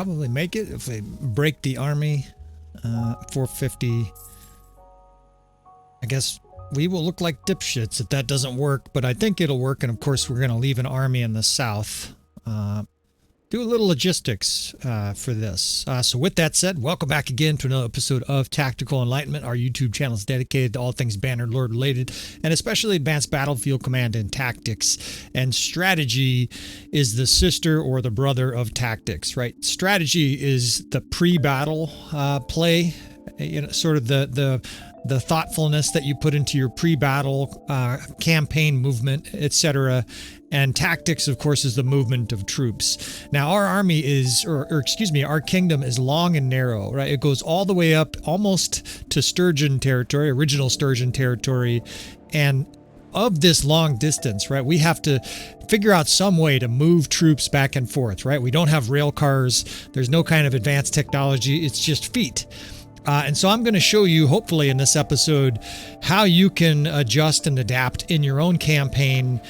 probably make it if we break the army. 450. I guess we will look like dipshits if that doesn't work, but I think it'll work. And of course, we're going to leave an army in the south. Do a little logistics for this. So with that said, welcome back again to another episode of Tactical Enlightenment. Our YouTube channel is dedicated to all things Bannerlord related, and especially advanced battlefield command and tactics. And strategy is the sister or the brother of tactics, right? Strategy is the pre-battle play, you know, sort of the thoughtfulness that you put into your pre-battle campaign movement, etc. And tactics, of course, is the movement of troops. Now, our army is, or excuse me, our kingdom is long and narrow, right? It goes all the way up almost to Sturgian territory, original Sturgian territory. And of this long distance, right, we have to figure out some way to move troops back and forth, right? We don't have rail cars. There's no kind of advanced technology. It's just feet. And so I'm going to show you, hopefully in this episode, how you can adjust and adapt in your own campaign,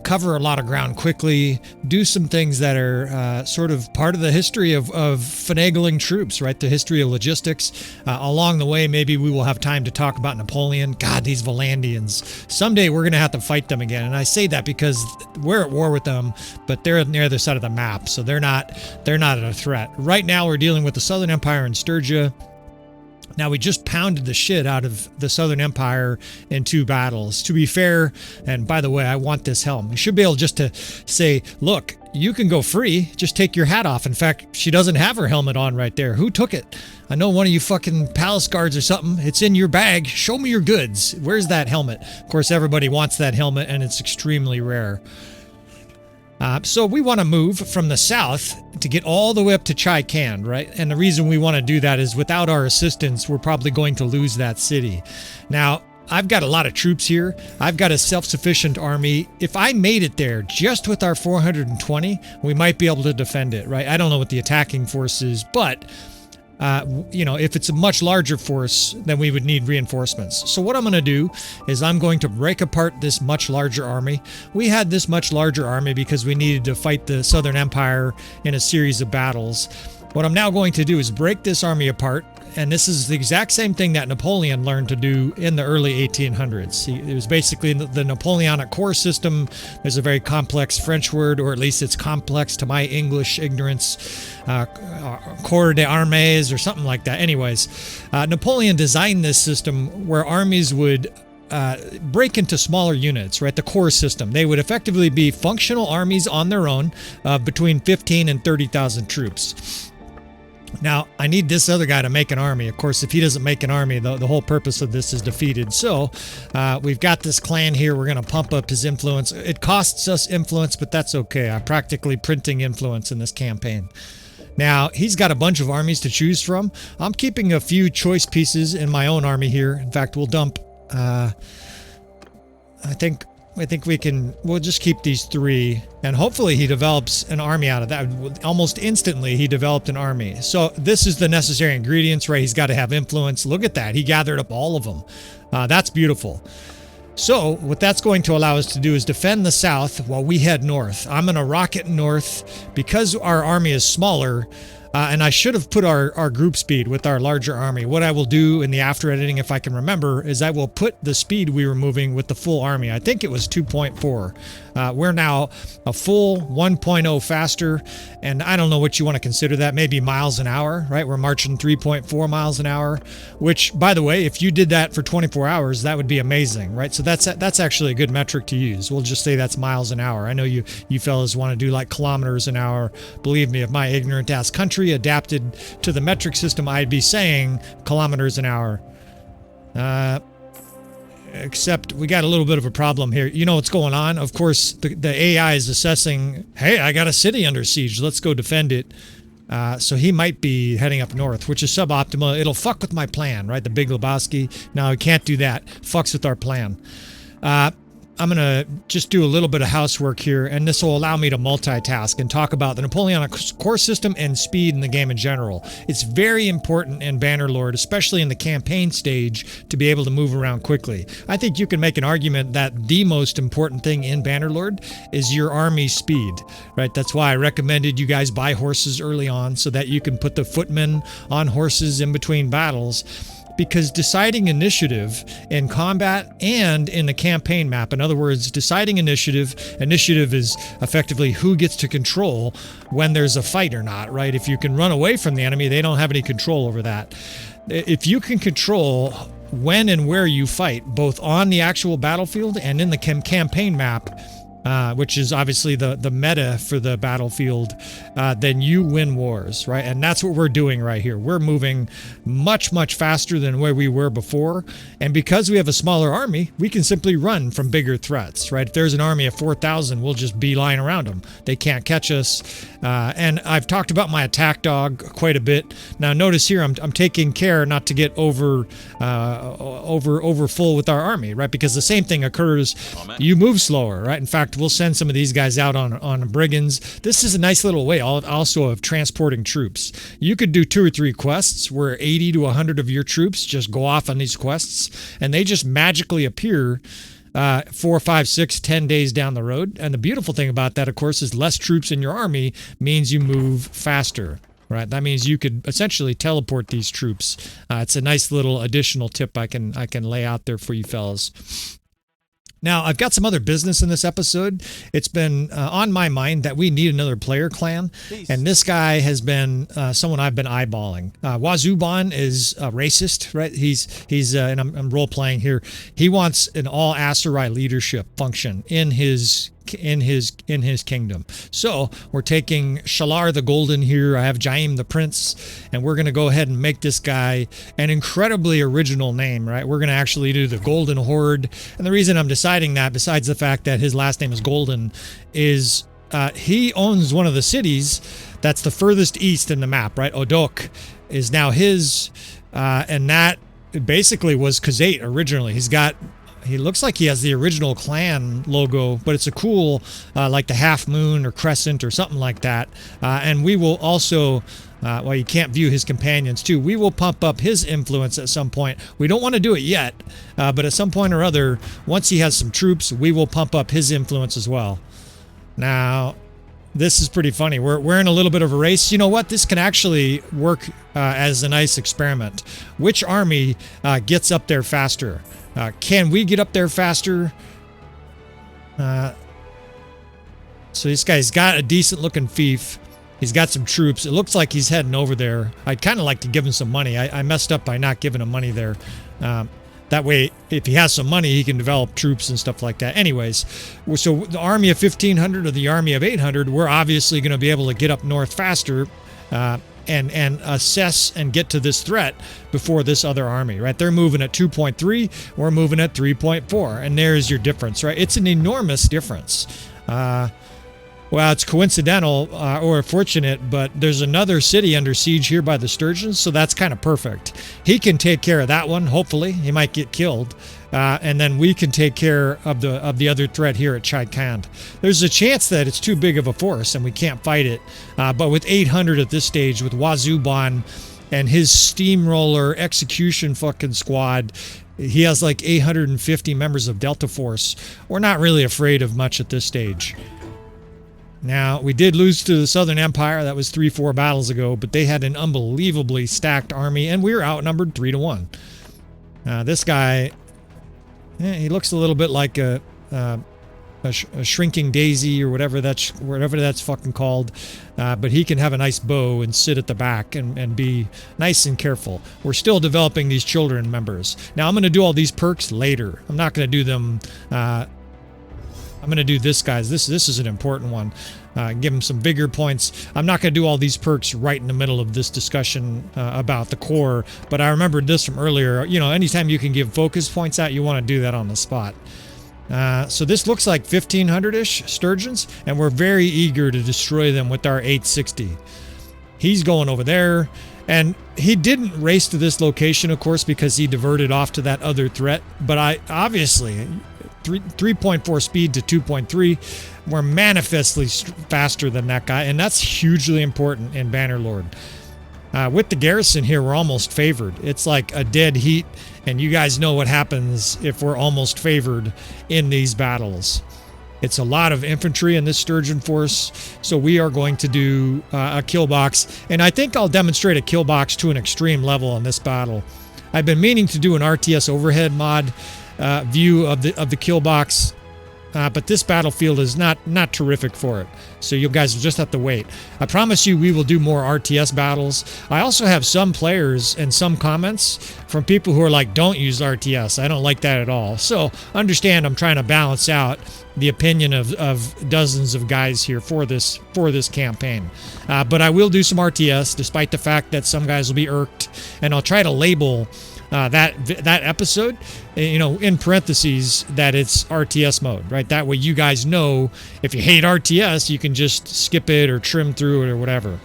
cover a lot of ground quickly, do some things that are sort of part of the history of finagling troops, right? The history of logistics. Along the way, maybe we will have time to talk about Napoleon. God, these Valandians. Someday we're going to have to fight them again. And I say that because we're at war with them, but they're on the other side of the map, so they're not a threat. Right now we're dealing with the Southern Empire and Sturgia. Now, we just pounded the shit out of the Southern Empire in 2 battles. To be fair, and by the way, I want this helm. You should be able just to say, look, you can go free. Just take your hat off. In fact, she doesn't have her helmet on right there. Who took it? I know one of you fucking palace guards or something. It's in your bag. Show me your goods. Where's that helmet? Of course, everybody wants that helmet, and it's extremely rare. So we want to move from the south to get all the way up to Chai Can, right? And the reason we want to do that is without our assistance, we're probably going to lose that city. Now, I've got a lot of troops here. I've got a self-sufficient army. If I made it there just with our 420, we might be able to defend it, right? I don't know what the attacking force is, but you know, if it's a much larger force, then we would need reinforcements. So what I'm going to do is I'm going to break apart this much larger army. We had this much larger army because we needed to fight the Southern Empire in a series of battles. What I'm now going to do is break this army apart, and this is the exact same thing that Napoleon learned to do in the early 1800s. It was basically the Napoleonic Corps system. There's a very complex French word, or at least it's complex to my English ignorance, Corps d'Armées or something like that. Anyways, Napoleon designed this system where armies would break into smaller units, right? The Corps system. They would effectively be functional armies on their own, between 15 and 30,000 troops. Now, I need this other guy to make an army. Of course, if he doesn't make an army, the whole purpose of this is defeated. So, we've got this clan here. We're going to pump up his influence. It costs us influence, but that's okay. I'm practically printing influence in this campaign. Now, he's got a bunch of armies to choose from. I'm keeping a few choice pieces in my own army here. In fact, we'll dump, I think we'll just keep these 3, and hopefully he develops an army out of that. Almost instantly, he developed an army. So this is the necessary ingredients, right? He's got to have influence. Look at that. He gathered up all of them. That's beautiful. So what that's going to allow us to do is defend the south while we head north. I'm going to rocket north because our army is smaller. And I should have put our group speed with our larger army. What I will do in the after editing, if I can remember, is I will put the speed we were moving with the full army. I think it was 2.4. We're now a full 1.0 faster, and I don't know what you want to consider that. Maybe miles an hour, right? We're marching 3.4 miles an hour, which, by the way, if you did that for 24 hours, that would be amazing, right? So that's actually a good metric to use. We'll just say that's miles an hour. I know you fellas want to do like kilometers an hour. Believe me, if my ignorant ass country adapted to the metric system, I'd be saying kilometers an hour. Except we got a little bit of a problem here. You know what's going on? Of course, the AI is assessing, hey, I got a city under siege. Let's go defend it. So he might be heading up north, which is suboptimal. It'll fuck with my plan, right? The Big Lebowski. No, we can't do that. Fucks with our plan. I'm gonna just do a little bit of housework here, and this will allow me to multitask and talk about the Napoleonic core system and speed in the game in general. It's very important in Bannerlord, especially in the campaign stage, to be able to move around quickly. I think you can make an argument that the most important thing in Bannerlord is your army speed, right? That's why I recommended you guys buy horses early on so that you can put the footmen on horses in between battles. Because deciding initiative in combat and in the campaign map, in other words, deciding initiative is effectively who gets to control when there's a fight or not, right? If you can run away from the enemy, they don't have any control over that. If you can control when and where you fight, both on the actual battlefield and in the campaign map, which is obviously the meta for the battlefield, then you win wars, right? And that's what we're doing right here. We're moving much, much faster than where we were before. And because we have a smaller army, we can simply run from bigger threats, right? If there's an army of 4,000, we'll just beeline around them. They can't catch us. And I've talked about my attack dog quite a bit. Now notice here, I'm taking care not to get over full with our army, right? Because the same thing occurs. You move slower, right? In fact, we'll send some of these guys out on brigands. This is a nice little way also of transporting troops. You could do 2 or 3 quests where 80 to 100 of your troops just go off on these quests, and they just magically appear 4, 5, 6, 10 days down the road. And the beautiful thing about that, of course, is less troops in your army means you move faster. Right, that means you could essentially teleport these troops. It's a nice little additional tip I can lay out there for you fellas. Now, I've got some other business in this episode. It's been on my mind that we need another player clan, and this guy has been someone I've been eyeballing. Wazu is racist, right? He's and I'm role playing here. He wants an all Aserai leadership function in his kingdom. So we're taking Shalar the Golden here. I have Jaim the Prince, and we're going to go ahead and make this guy an incredibly original name, right? We're going to actually do the Golden Horde. And the reason I'm deciding that, besides the fact that his last name is Golden, is he owns one of the cities that's the furthest east in the map, right? Odok is now his, and that basically was Khazate originally. He looks like he has the original clan logo, but it's a cool, like the half moon or crescent or something like that. And we will also, well, you can't view his companions too. We will pump up his influence at some point. We don't want to do it yet, but at some point or other, once he has some troops, we will pump up his influence as well. Now, this is pretty funny. We're in a little bit of a race. You know what? This can actually work as a nice experiment. Which army gets up there faster? Can we get up there faster? So this guy's got a decent looking fief. He's got some troops. It looks like he's heading over there. I'd kind of like to give him some money. I messed up by not giving him money there. That way, if he has some money, he can develop troops and stuff like that. Anyways, so the army of 1,500 or the army of 800, we're obviously going to be able to get up north faster and assess and get to this threat before this other army, right? They're moving at 2.3, we're moving at 3.4, and there's your difference, right? It's an enormous difference. Well, it's coincidental or fortunate, but there's another city under siege here by the Sturgians, so that's kind of perfect. He can take care of that one, hopefully. He might get killed. And then we can take care of the other threat here at Chaikand. There's a chance that it's too big of a force and we can't fight it. But with 800 at this stage, with Wazu and his steamroller execution fucking squad, he has like 850 members of Delta Force. We're not really afraid of much at this stage. Now, we did lose to the Southern Empire. That was 3-4 battles ago, but they had an unbelievably stacked army, and we were outnumbered 3-1. This guy, he looks a little bit like a shrinking daisy or whatever that's fucking called, but he can have a nice bow and sit at the back and be nice and careful. We're still developing these children members. Now, I'm going to do all these perks later. I'm not going to do them... I'm going to do this, guys. This is an important one. Give him some vigor points. I'm not going to do all these perks right in the middle of this discussion about the core, but I remembered this from earlier. You know, anytime you can give focus points out, you want to do that on the spot. So this looks like 1,500-ish Sturgians, and we're very eager to destroy them with our 860. He's going over there, And he didn't race to this location, of course, because he diverted off to that other threat. But I obviously 3.4 speed to 2.3, we're manifestly faster than that guy, and that's hugely important in Bannerlord. With the garrison here, we're almost favored. It's like a dead heat, and you guys know what happens if we're almost favored in these battles. It's a lot of infantry in this Sturgian force, so we are going to do a kill box, and I think I'll demonstrate a kill box to an extreme level in this battle. I've been meaning to do an RTS overhead mod view of the kill box, but this battlefield is not terrific for it, so you guys will just have to wait. I promise you we will do more RTS battles. I also have some players and some comments from people who are like, don't use RTS. I don't like that at all. So understand I'm trying to balance out the opinion of dozens of guys here for this campaign. But I will do some RTS, despite the fact that some guys will be irked, and I'll try to label that episode, in parentheses, that it's RTS mode, right? That way you guys know if you hate RTS, you can just skip it or trim through it or whatever.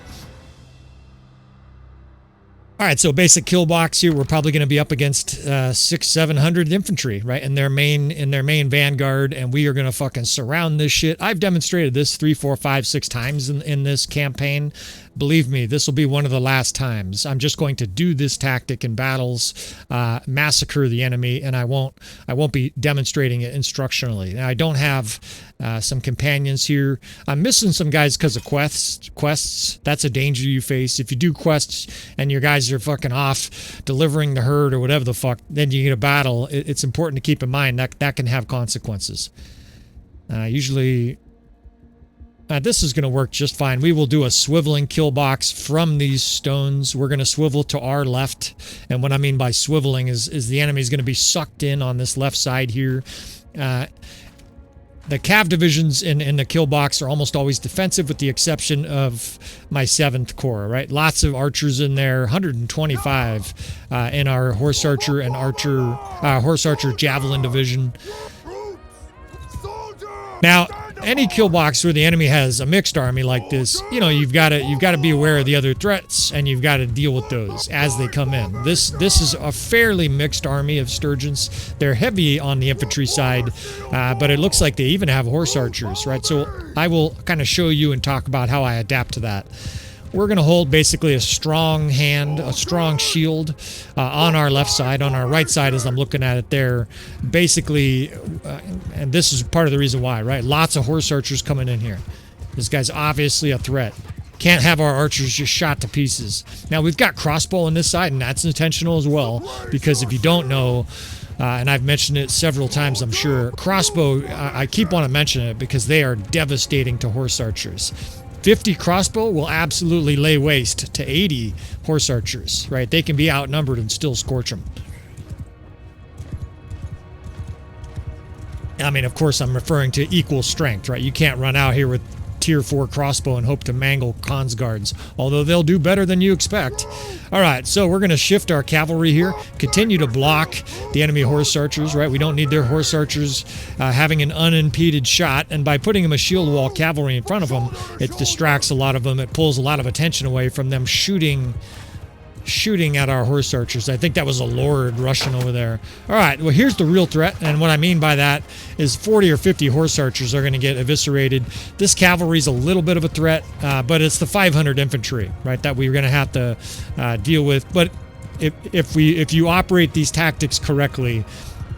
All right, so basic kill box here. We're probably going to be up against 600-700 infantry, right, in their main vanguard, and we are going to fucking surround this shit. I've demonstrated this 3, 4, 5, 6 times in this campaign. Believe me, this will be one of the last times. I'm just going to do this tactic in battles, massacre the enemy, and I won't be demonstrating it instructionally. Now, I don't have some companions here. I'm missing some guys because of quests. That's a danger you face. If you do quests and your guys are fucking off delivering the herd or whatever the fuck, then you get a battle. It's important to keep in mind that can have consequences. Usually... this is going to work just fine. We will do a swiveling kill box from these stones. We're going to swivel to our left. And what I mean by swiveling is the enemy is going to be sucked in on this left side here. The cav divisions in the kill box are almost always defensive, with the exception of my 7th Corps, right? Lots of archers in there, 125 in our horse archer and horse archer javelin division. Now, any kill box where the enemy has a mixed army like this, you've got to be aware of the other threats, and you've got to deal with those as they come in. This is a fairly mixed army of Sturgians. They're heavy on the infantry side, but it looks like they even have horse archers, right? So I will kind of show you and talk about how I adapt to that. We're going to hold basically a strong hand, a strong shield on our left side. On our right side, as I'm looking at it there, basically, and this is part of the reason why, right? Lots of horse archers coming in here. This guy's obviously a threat. Can't have our archers just shot to pieces. Now, we've got crossbow on this side, and that's intentional as well, because if you don't know, and I've mentioned it several times, I'm sure, crossbow, I keep wanting to mention it because they are devastating to horse archers. 50 crossbow will absolutely lay waste to 80 horse archers, right? They can be outnumbered and still scorch them. I mean, of course, I'm referring to equal strength, right? You can't run out here with tier 4 crossbow and hope to mangle Khan's guards, although they'll do better than you expect. All right, so we're going to shift our cavalry here, continue to block the enemy horse archers, right? We don't need their horse archers having an unimpeded shot, and by putting them a shield wall cavalry in front of them, it distracts a lot of them. It pulls a lot of attention away from them shooting at our horse archers. I think that was a lord rushing over there. All right, well, here's the real threat, and what I mean by that is 40 or 50 horse archers are going to get eviscerated. This cavalry's a little bit of a threat, but it's the 500 infantry, right, that we're going to have to deal with. But if you operate these tactics correctly,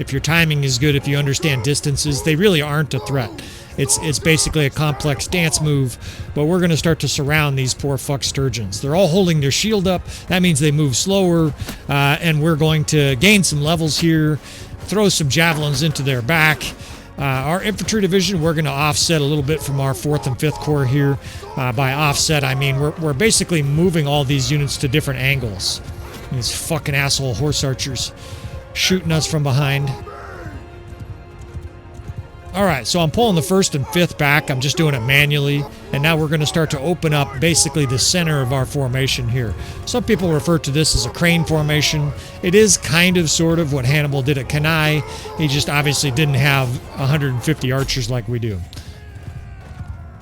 if your timing is good, if you understand distances, they really aren't a threat. It's basically a complex dance move, but we're going to start to surround these poor fuck Sturgians. They're all holding their shield up. That means they move slower, and we're going to gain some levels here, throw some javelins into their back. Our infantry division, we're going to offset a little bit from our 4th and 5th Corps here. By offset, I mean we're basically moving all these units to different angles. These fucking asshole horse archers shooting us from behind. All right, so I'm pulling the 1st and 5th back. I'm just doing it manually. And now we're going to start to open up basically the center of our formation here. Some people refer to this as a crane formation. It is kind of sort of what Hannibal did at Cannae. He just obviously didn't have 150 archers like we do.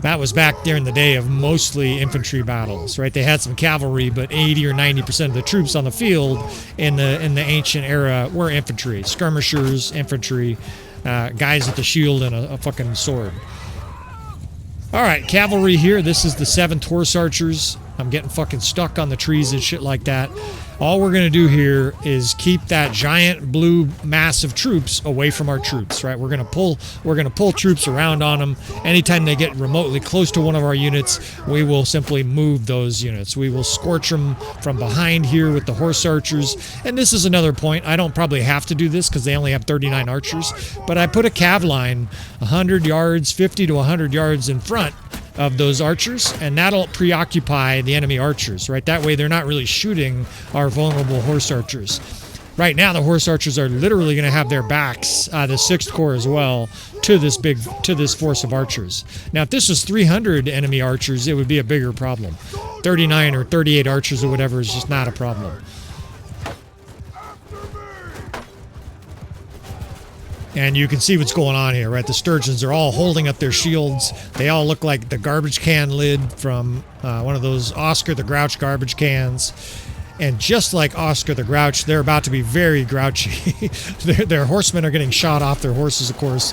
That was back during the day of mostly infantry battles, right? They had some cavalry, but 80 or 90% of the troops on the field in the ancient era were infantry, skirmishers, infantry, guys with a shield and a fucking sword. All right, cavalry here. This is the 7th Horse Archers. I'm getting fucking stuck on the trees and shit like that. All we're going to do here is keep that giant blue mass of troops away from our troops, right? We're going to pull troops around on them. Anytime they get remotely close to one of our units, we will simply move those units. We will scorch them from behind here with the Horse Archers. And this is another point. I don't probably have to do this because they only have 39 archers, but I put a cav line 100 yards, 50 to 100 yards in front of those archers, and that'll preoccupy the enemy archers, right? That way they're not really shooting our vulnerable horse archers. Right now the horse archers are literally going to have their backs, the 6th Corps as well, to this force of archers. Now if this was 300 enemy archers, it would be a bigger problem. 39 or 38 archers or whatever is just not a problem. And you can see what's going on here, right? The Sturgians are all holding up their shields. They all look like the garbage can lid from one of those Oscar the Grouch garbage cans. And just like Oscar the Grouch, they're about to be very grouchy. their horsemen are getting shot off their horses, of course.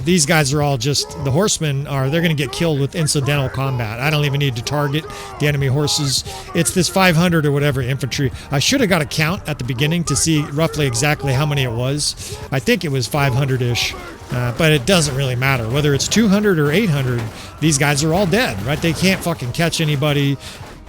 These guys are all just, the horsemen they're going to get killed with incidental combat. I don't even need to target the enemy horses. It's this 500 or whatever infantry. I should have got a count at the beginning to see roughly exactly how many it was. I think it was 500-ish. But it doesn't really matter. Whether it's 200 or 800, these guys are all dead, right? They can't fucking catch anybody.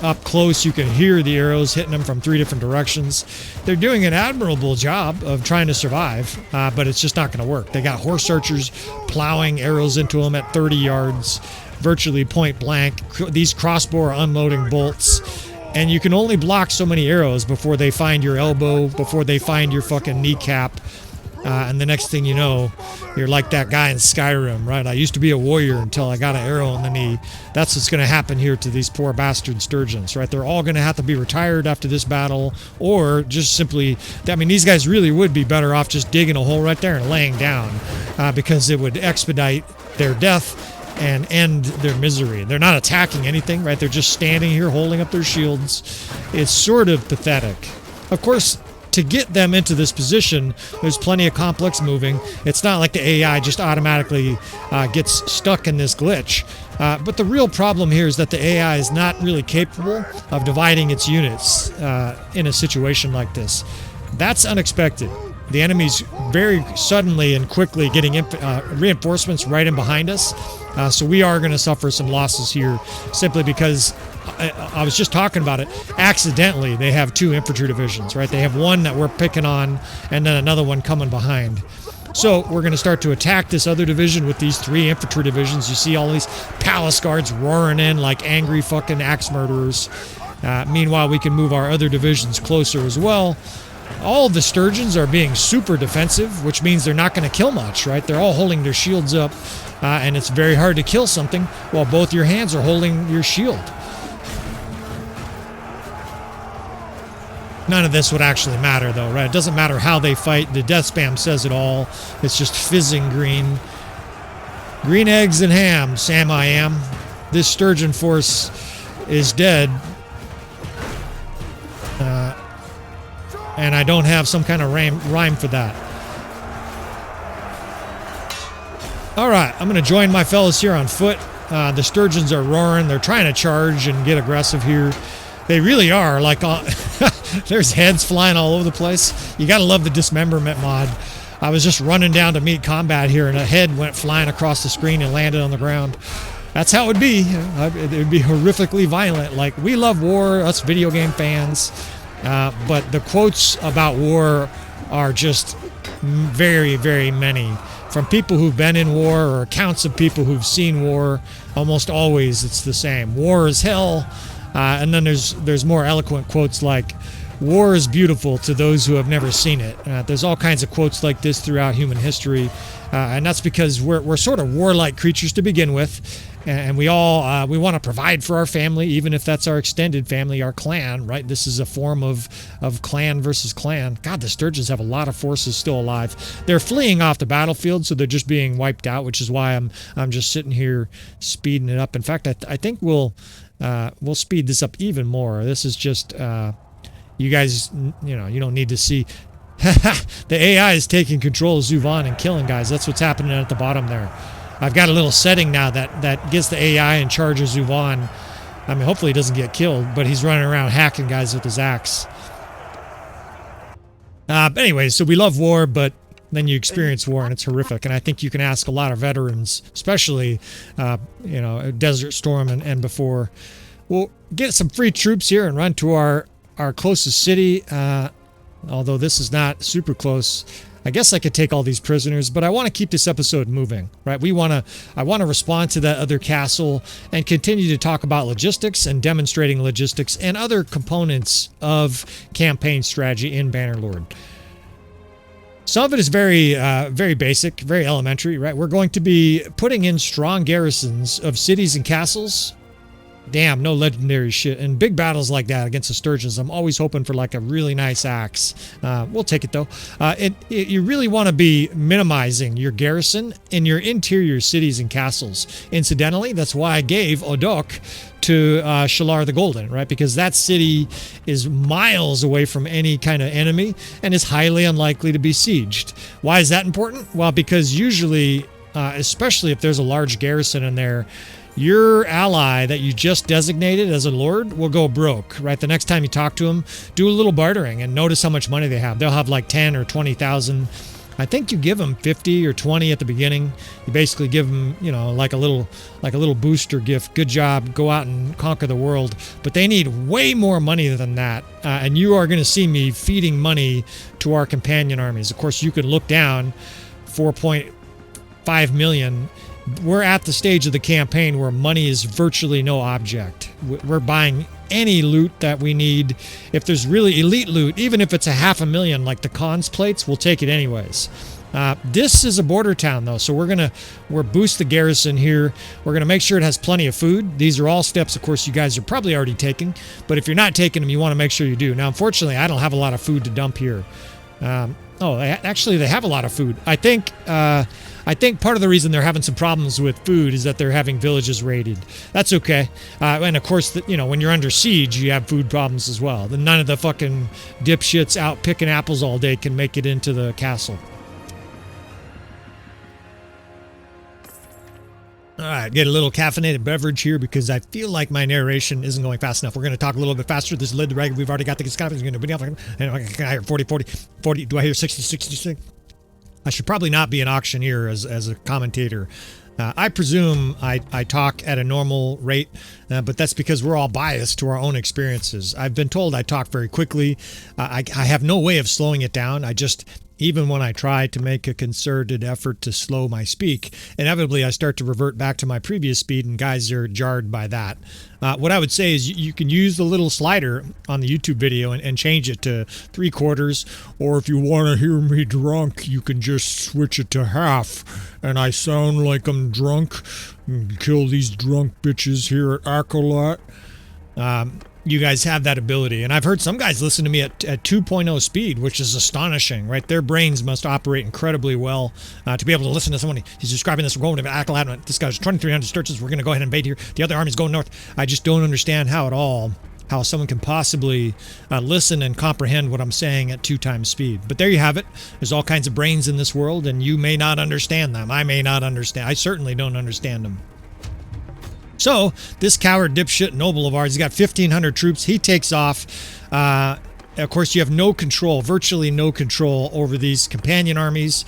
Up close, you can hear the arrows hitting them from 3 different directions. They're doing an admirable job of trying to survive, but it's just not going to work. They got horse archers plowing arrows into them at 30 yards, virtually point blank. These crossbow are unloading bolts, and you can only block so many arrows before they find your elbow, before they find your fucking kneecap. And the next thing you know, you're like that guy in Skyrim, right? I used to be a warrior until I got an arrow in the knee. That's what's going to happen here to these poor bastard Sturgians, right? They're all going to have to be retired after this battle, or just simply, I mean, these guys really would be better off just digging a hole right there and laying down, because it would expedite their death and end their misery. They're not attacking anything, right? They're just standing here holding up their shields. It's sort of pathetic. Of course, to get them into this position, there's plenty of complex moving. It's not like the AI just automatically gets stuck in this glitch. But the real problem here is that the AI is not really capable of dividing its units in a situation like this. That's unexpected. The enemy's very suddenly and quickly getting reinforcements right in behind us. So we are going to suffer some losses here simply because I was just talking about it. Accidentally, they have 2 infantry divisions, right? They have one that we're picking on and then another one coming behind. So we're going to start to attack this other division with these 3 infantry divisions. You see all these palace guards roaring in like angry fucking axe murderers. Meanwhile, we can move our other divisions closer as well. All of the Sturgians are being super defensive, which means they're not going to kill much, right? They're all holding their shields up, and it's very hard to kill something while both your hands are holding your shield. None of this would actually matter, though, right? It doesn't matter how they fight. The death spam says it all. It's just fizzing green. Green eggs and ham, Sam I am. This Sturgian force is dead. And I don't have some kind of rhyme for that. All right, I'm going to join my fellows here on foot. The Sturgians are roaring. They're trying to charge and get aggressive here. They really are. Like, there's heads flying all over the place. You got to love the dismemberment mod. I was just running down to meet combat here, and a head went flying across the screen and landed on the ground. That's how it would be. It would be horrifically violent. Like, we love war, us video game fans. But the quotes about war are just very, very many. From people who've been in war or accounts of people who've seen war, almost always it's the same. War is hell. And then there's more eloquent quotes like, war is beautiful to those who have never seen it. There's all kinds of quotes like this throughout human history, and that's because we're sort of warlike creatures to begin with, and we all we want to provide for our family, even if that's our extended family, our clan, right? This is a form of clan versus clan. God, the Sturgians have a lot of forces still alive. They're fleeing off the battlefield, so they're just being wiped out, which is why I'm just sitting here speeding it up. In fact, I think we'll speed this up even more. This is just you guys, you know, you don't need to see. The AI is taking control of Zuvan and killing guys. That's what's happening at the bottom there. I've got a little setting now that gets the AI in charge of Zuvan. I mean, hopefully he doesn't get killed, but he's running around hacking guys with his axe. Anyway, so we love war, but then you experience war and it's horrific. And I think you can ask a lot of veterans, especially, you know, Desert Storm and before. We'll get some free troops here and run to our closest city. Although this is not super close. I guess I could take all these prisoners, but I want to keep this episode moving, right? I want to respond to that other castle and continue to talk about logistics and demonstrating logistics and other components of campaign strategy in Bannerlord. Some of it is very, very basic, very elementary, right? We're going to be putting in strong garrisons of cities and castles. Damn, no legendary shit. And big battles like that against the Sturgians, I'm always hoping for like a really nice axe. We'll take it though. You really want to be minimizing your garrison in your interior cities and castles. Incidentally, that's why I gave Odok to Shalar the Golden, right? Because that city is miles away from any kind of enemy and is highly unlikely to be sieged. Why is that important? Well, because usually, especially if there's a large garrison in there, your ally that you just designated as a lord will go broke, right? The next time you talk to them, do a little bartering and notice how much money they have. They'll have like 10 or 20,000. I think you give them 50 or 20 at the beginning. You basically give them, you know, like a little booster gift. Good job. Go out and conquer the world. But they need way more money than that. And you are going to see me feeding money to our companion armies. Of course, you can look down 4.5 million. We're at the stage of the campaign where money is virtually no object. We're buying any loot that we need. If there's really elite loot, even if it's 500,000 like the cons plates, we'll take it anyways. This is a border town though, so we're boost the garrison here. We're gonna make sure it has plenty of food. These are all steps, of course, you guys are probably already taking, but if you're not taking them, you want to make sure you do. Now, unfortunately, I don't have a lot of food to dump here. Actually, they have a lot of food. I think part of the reason they're having some problems with food is that they're having villages raided. That's okay. And of course, you know, when you're under siege, you have food problems as well. None of the fucking dipshits out picking apples all day can make it into the castle. All right, get a little caffeinated beverage here because I feel like my narration isn't going fast enough. We're going to talk a little bit faster. This lid reg, we've already got the discount. Can I hear 40, 40, 40? Do I hear 60, 66? I should probably not be an auctioneer as a commentator. I presume I talk at a normal rate, but that's because we're all biased to our own experiences. I've been told I talk very quickly. I have no way of slowing it down. Even when I try to make a concerted effort to slow my speak, inevitably I start to revert back to my previous speed, and guys are jarred by that. What I would say is you can use the little slider on the YouTube video and change it to 3/4, or if you want to hear me drunk, you can just switch it to half, and I sound like I'm drunk. Kill these drunk bitches here at Acolyte. You guys have that ability. And I've heard some guys listen to me at 2.0 speed, which is astonishing, right? Their brains must operate incredibly well to be able to listen to someone. He's describing this. We're going to Acolyte. This guy's 2,300 Sturgians. We're going to go ahead and invade here. The other army's going north. I just don't understand how someone can possibly listen and comprehend what I'm saying at 2 times speed. But there you have it. There's all kinds of brains in this world, and you may not understand them. I may not understand. I certainly don't understand them. So, this coward dipshit noble of ours, he's got 1,500 troops. He takes off. Of course, you have no control, virtually no control over these companion armies.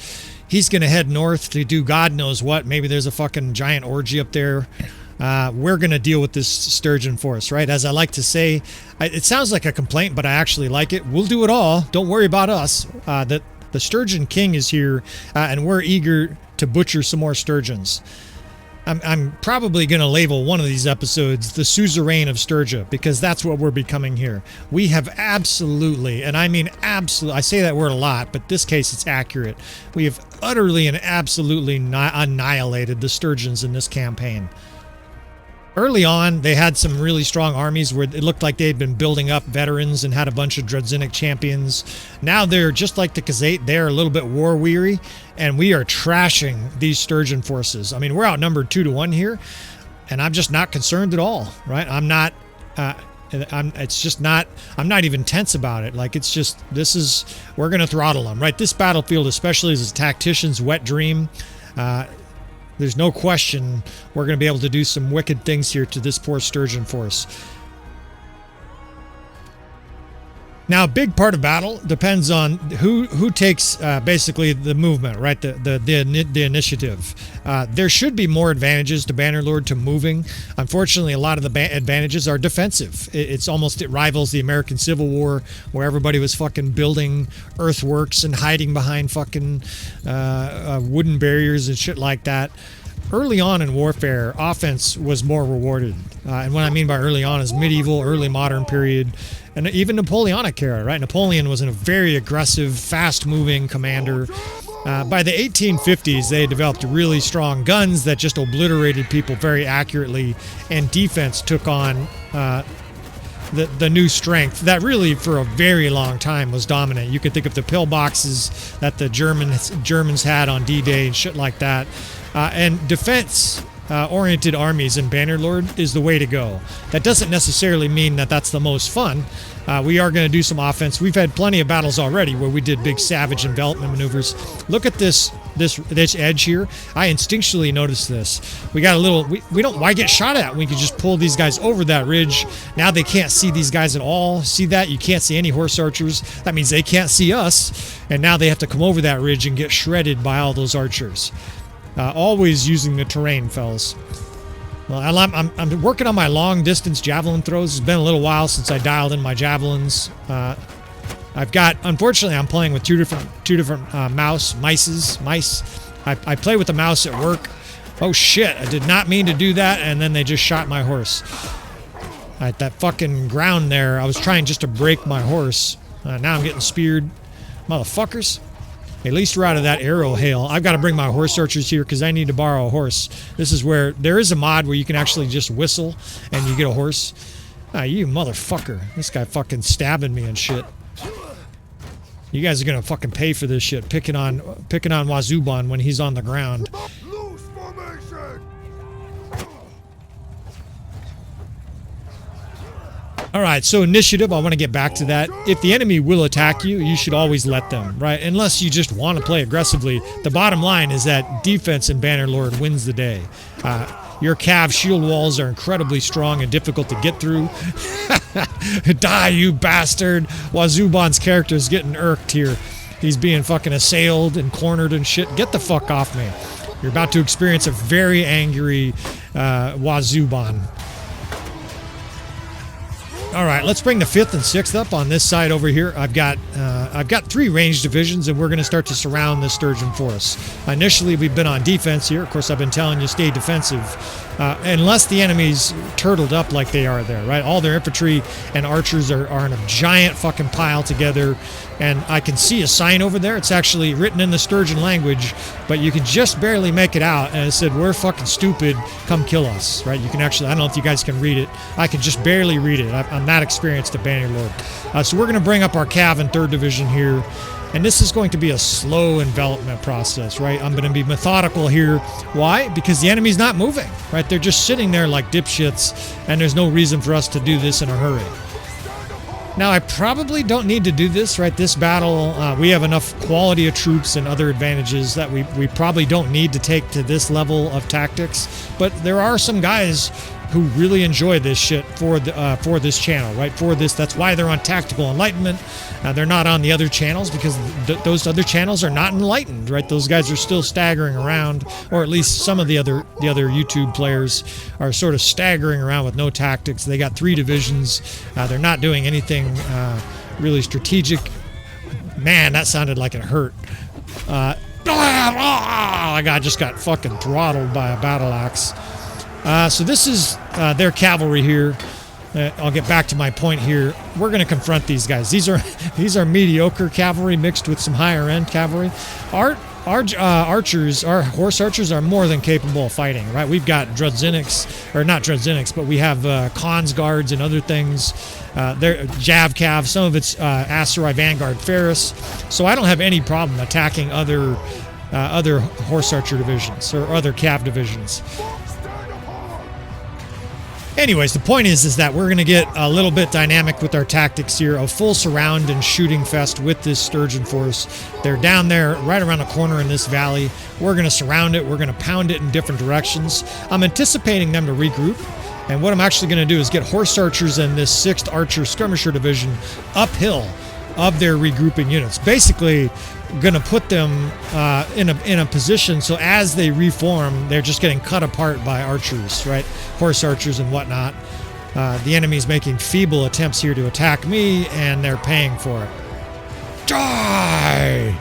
He's going to head north to do God knows what. Maybe there's a fucking giant orgy up there. We're going to deal with this Sturgian force, right? As I like to say, it sounds like a complaint, but I actually like it. We'll do it all. Don't worry about us. The Sturgian king is here, and we're eager to butcher some more Sturgians. I'm probably going to label one of these episodes the suzerain of Sturgia, because that's what we're becoming here. We have absolutely, and I mean absolutely, I say that word a lot, but this case it's accurate. We have utterly and absolutely annihilated the Sturgians in this campaign. Early on, they had some really strong armies where it looked like they'd been building up veterans and had a bunch of Dredzinic champions. Now they're just like the Khazate, they're a little bit war-weary, and we are trashing these Sturgian forces. I mean, we're outnumbered 2-1 here, and I'm just not concerned at all, right? I'm not, it's just not, I'm not even tense about it. Like, it's just, we're going to throttle them, right? This battlefield, especially as a tactician's wet dream, there's no question we're going to be able to do some wicked things here to this poor Sturgian force. Now, a big part of battle depends on who takes basically the movement, right? The initiative. There should be more advantages to Bannerlord to moving. Unfortunately, a lot of the advantages are defensive. It rivals the American Civil War, where everybody was fucking building earthworks and hiding behind fucking wooden barriers and shit like that. Early on in warfare, offense was more rewarded. And what I mean by early on is medieval, early modern period, and even Napoleonic era, right? Napoleon was a very aggressive, fast-moving commander. By the 1850s, they developed really strong guns that just obliterated people very accurately, and defense took on the new strength that really, for a very long time, was dominant. You could think of the pillboxes that the Germans had on D-Day and shit like that. And defense-oriented armies in Bannerlord is the way to go. That doesn't necessarily mean that that's the most fun. We are going to do some offense. We've had plenty of battles already where we did big savage envelopment maneuvers. Look at this edge here. I instinctually noticed this. We got a little. We don't. Why get shot at? We could just pull these guys over that ridge. Now they can't see these guys at all. See that? You can't see any horse archers. That means they can't see us. And now they have to come over that ridge and get shredded by all those archers. Always using the terrain, fellas. Well, I'm working on my long-distance javelin throws. It's been a little while since I dialed in my javelins. Unfortunately, I'm playing with two different mice. I play with the mouse at work. Oh shit! I did not mean to do that, and then they just shot my horse. At that fucking ground there, I was trying just to break my horse. Now I'm getting speared, motherfuckers. At least we're out of that arrow hail. I've got to bring my horse archers here because I need to borrow a horse. This is where there is a mod where you can actually just whistle and you get a horse. Ah, you motherfucker. This guy fucking stabbing me and shit. You guys are going to fucking pay for this shit. Picking on Wazu when he's on the ground. Alright, so initiative, I want to get back to that. If the enemy will attack you, you should always let them, right? Unless you just want to play aggressively. The bottom line is that defense in Bannerlord wins the day. Your cav shield walls are incredibly strong and difficult to get through. Die, you bastard! Wazuban's character is getting irked here. He's being fucking assailed and cornered and shit. Get the fuck off me. You're about to experience a very angry Wazuban. All right, let's bring the 5th and 6th up on this side over here. I've got 3 ranged divisions, and we're going to start to surround the Sturgian force. Initially, we've been on defense here. Of course, I've been telling you stay defensive, unless the enemy's turtled up like they are there, right? All their infantry and archers are in a giant fucking pile together, and I can see a sign over there. It's actually written in the Sturgian language, but you can just barely make it out, and it said, "We're fucking stupid, come kill us," right? You can actually, I don't know if you guys can read it. I can just barely read it. I'm not experienced at Bannerlord. So we're going to bring up our cav in 3rd Division here, and this is going to be a slow envelopment process, right? I'm going to be methodical here. Why? Because the enemy's not moving, right? They're just sitting there like dipshits, and there's no reason for us to do this in a hurry. Now, I probably don't need to do this, right? This battle, we have enough quality of troops and other advantages that we probably don't need to take to this level of tactics. But there are some guys who really enjoy this shit for this channel, right? That's why they're on Tactical Enlightenment. They're not on the other channels because those other channels are not enlightened, right? Those guys are still staggering around, or at least some of the other YouTube players are sort of staggering around with no tactics. They got 3 divisions. They're not doing anything really strategic. Man, that sounded like it hurt. I just got fucking throttled by a battle axe. So this is their cavalry here. I'll get back to my point here. We're going to confront these guys. These are mediocre cavalry mixed with some higher end cavalry. Our archers, our horse archers, are more than capable of fighting. Right? We've got Drudziniks, or not Drudziniks, but we have Khan's guards and other things. They're Jav Cav. Some of it's Aserai Vanguard Ferris. So I don't have any problem attacking other horse archer divisions or other cav divisions. Anyways, the point is that we're going to get a little bit dynamic with our tactics here. A full surround and shooting fest with this Sturgian force. They're down there right around the corner in this valley. We're going to surround it. We're going to pound it in different directions. I'm anticipating them to regroup. And what I'm actually going to do is get horse archers and this 6th Archer Skirmisher Division uphill of their regrouping units. Basically, going to put them in a position so as they reform, they're just getting cut apart by archers, right? Horse archers and whatnot. The enemy's making feeble attempts here to attack me, and they're paying for it. Die!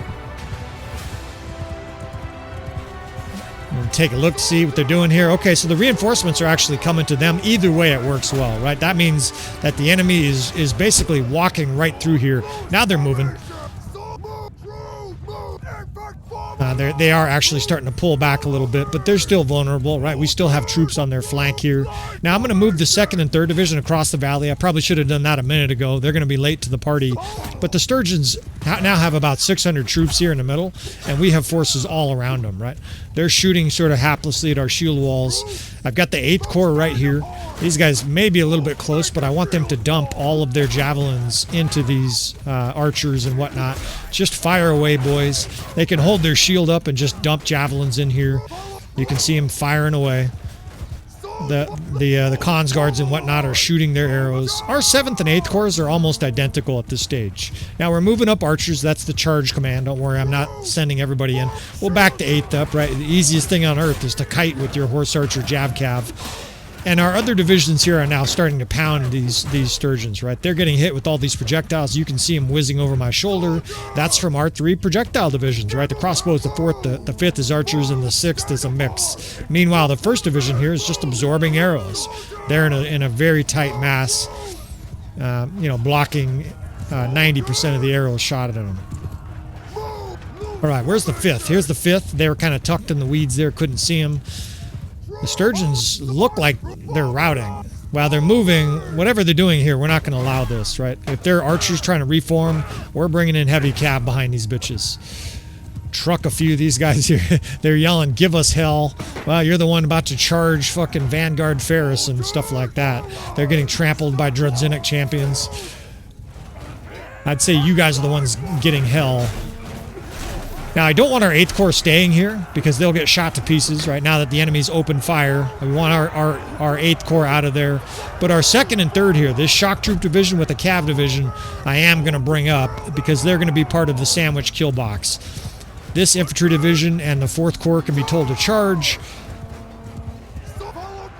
And take a look to see what they're doing here. Okay, so the reinforcements are actually coming to them. Either way, it works well, right? That means that the enemy is basically walking right through here. Now they're moving. They are actually starting to pull back a little bit, but they're still vulnerable, right? We still have troops on their flank here. Now I'm going to move the 2nd and 3rd Division across the valley. I probably should have done that a minute ago. They're going to be late to the party. But the Sturgians now have about 600 troops here in the middle, and we have forces all around them, right? They're shooting sort of haplessly at our shield walls. I've got the 8th Corps right here. These guys may be a little bit close, but I want them to dump all of their javelins into these archers and whatnot. Just fire away, boys. They can hold their shield up and just dump javelins in here. You can see them firing away. The Khan's guards and whatnot are shooting their arrows. Our 7th and 8th Corps are almost identical at this stage. Now we're moving up archers. That's the charge command. Don't worry, I'm not sending everybody in. We'll back the 8th up, right? The easiest thing on earth is to kite with your horse archer Jav Cav. And our other divisions here are now starting to pound these Sturgians, right? They're getting hit with all these projectiles. You can see them whizzing over my shoulder. That's from our 3 projectile divisions, right? The crossbow is the 4th, the 5th is archers, and the 6th is a mix. Meanwhile, the 1st division here is just absorbing arrows. They're in a very tight mass, blocking 90% of the arrows shot at them. All right, where's the 5th? Here's the 5th. They were kind of tucked in the weeds there, couldn't see them. The Sturgians look like they're routing. While they're moving, whatever they're doing here, we're not going to allow this, right? If they're archers trying to reform, we're bringing in heavy cav behind these bitches. Truck a few of these guys here. They're yelling, give us hell. Well, you're the one about to charge fucking Vanguard Ferris and stuff like that. They're getting trampled by Drudzinic champions. I'd say you guys are the ones getting hell. Now, I don't want our 8th Corps staying here because they'll get shot to pieces right now that the enemy's open fire. We want our 8th Corps out of there. But our 2nd and 3rd here, this shock troop division with the cav division, I am going to bring up because they're going to be part of the sandwich kill box. This infantry division and the 4th Corps can be told to charge.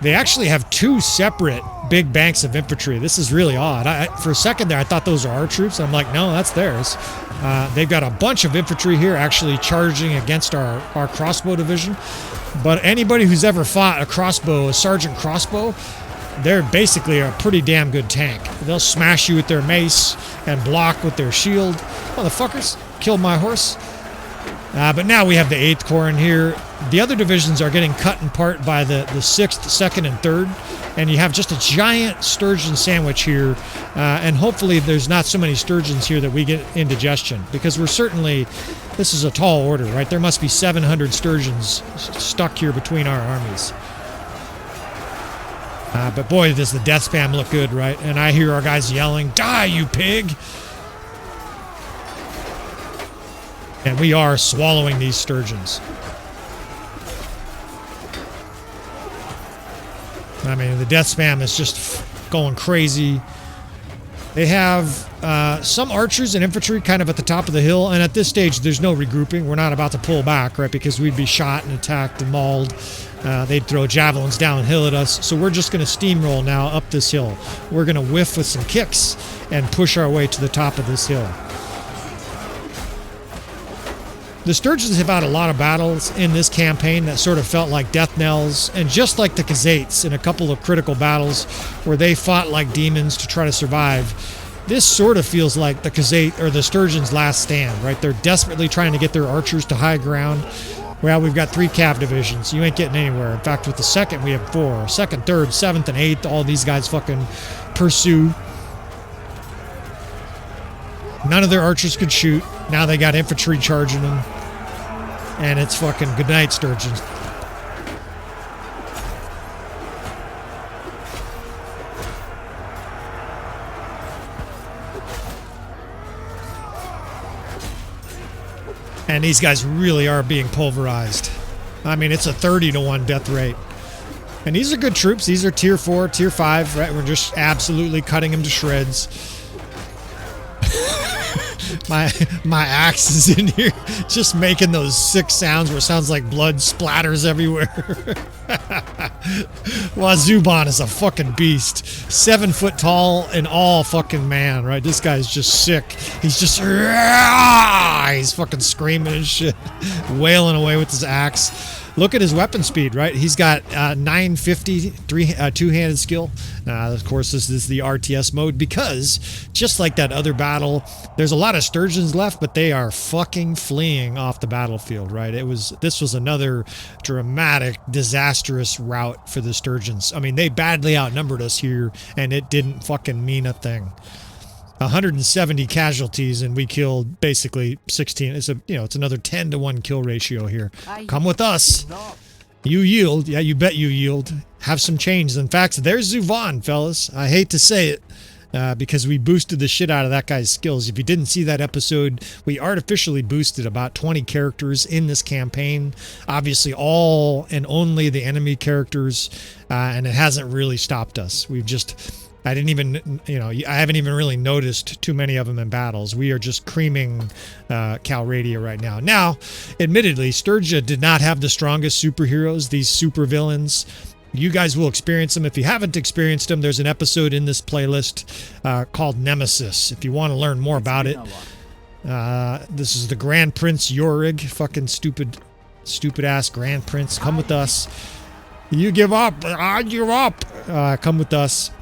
They actually have 2 separate big banks of infantry. This is really odd. For a second there, I thought those are our troops. I'm like, no, that's theirs. They've got a bunch of infantry here actually charging against our crossbow division. But anybody who's ever fought a crossbow, a sergeant crossbow, they're basically a pretty damn good tank. They'll smash you with their mace and block with their shield. Motherfuckers, killed my horse. But now we have the 8th Corps in here. The other divisions are getting cut in part by the 6th, 2nd, and 3rd. And you have just a giant Sturgian sandwich here. And hopefully there's not so many Sturgians here that we get indigestion. Because this is a tall order, right? There must be 700 Sturgians stuck here between our armies. But boy, does the death spam look good, right? And I hear our guys yelling, die, you pig! And we are swallowing these Sturgians. I mean, the death spam is just going crazy. They have some archers and infantry kind of at the top of the hill, and at this stage, there's no regrouping. We're not about to pull back, right, because we'd be shot and attacked and mauled. They'd throw javelins downhill at us, so we're just going to steamroll now up this hill. We're going to whiff with some kicks and push our way to the top of this hill. The Sturgians have had a lot of battles in this campaign that sort of felt like death knells, and just like the Khazaits in a couple of critical battles where they fought like demons to try to survive, this sort of feels like the Khazait or the Sturgians' last stand, right? They're desperately trying to get their archers to high ground. Well, we've got 3 cav divisions. You ain't getting anywhere. In fact, with the second, we have 4. Second, third, 7th, and 8th. All these guys fucking pursue. None of their archers could shoot. Now they got infantry charging them. And it's fucking good night, Sturgians. And these guys really are being pulverized. I mean, it's a 30-to-1 death rate. And these are good troops. These are tier 4, tier 5, right? We're just absolutely cutting them to shreds. My axe is in here just making those sick sounds where it sounds like blood splatters everywhere. Wazu is a fucking beast. 7 foot tall and all fucking man, right? This guy's just sick. He's just... He's fucking screaming and shit. Wailing away with his axe. Look at his weapon speed, right? He's got 950, two-handed skill. Of course, this is the RTS mode because, just like that other battle, there's a lot of Sturgians left, but they are fucking fleeing off the battlefield, right? This was another dramatic, disastrous rout for the Sturgians. I mean, they badly outnumbered us here, and it didn't fucking mean a thing. 170 casualties, and we killed basically 16. It's another 10-to-1 kill ratio here. Come with us. You yield. Yeah, you bet you yield. Have some change. In fact, there's Zuvan, fellas. I hate to say it, because we boosted the shit out of that guy's skills. If you didn't see that episode, we artificially boosted about 20 characters in this campaign. Obviously, all and only the enemy characters, and it hasn't really stopped us. We've just... I haven't even really noticed too many of them in battles. We are just creaming Calradia right now. Now, admittedly, Sturgia did not have the strongest superheroes, these supervillains. You guys will experience them. If you haven't experienced them, there's an episode in this playlist called Nemesis, if you want to learn more about it. This is the Grand Prince Yorig, fucking stupid-ass Grand Prince. Come with us. You give up. I give up. Come with us.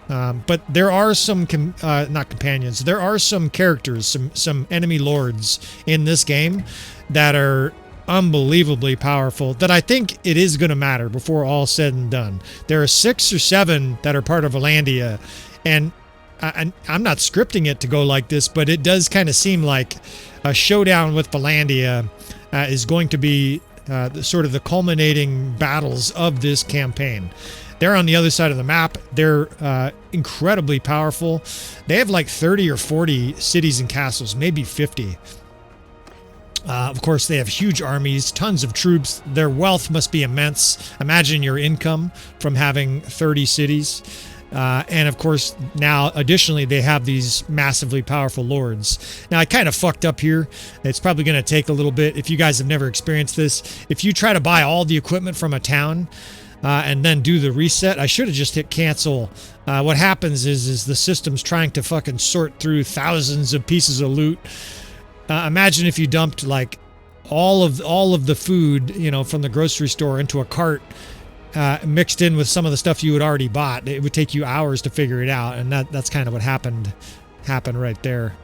But there are some, not companions, there are some characters, some enemy lords in this game that are unbelievably powerful that I think it is going to matter before all said and done. There are 6 or 7 that are part of Valandia, and I'm not scripting it to go like this, but it does kind of seem like a showdown with Valandia is going to be sort of the culminating battles of this campaign. They're on the other side of the map. They're incredibly powerful. They have like 30 or 40 cities and castles, maybe 50. Of course, they have huge armies, tons of troops. Their wealth must be immense. Imagine your income from having 30 cities. And of course, now, additionally, they have these massively powerful lords. Now, I kind of fucked up here. It's probably going to take a little bit. If you guys have never experienced this, if you try to buy all the equipment from a town, and then do the reset. I should have just hit cancel. What happens is the system's trying to fucking sort through thousands of pieces of loot. Imagine if you dumped like all of the food, from the grocery store into a cart, mixed in with some of the stuff you had already bought. It would take you hours to figure it out, and that's kind of what happened right there.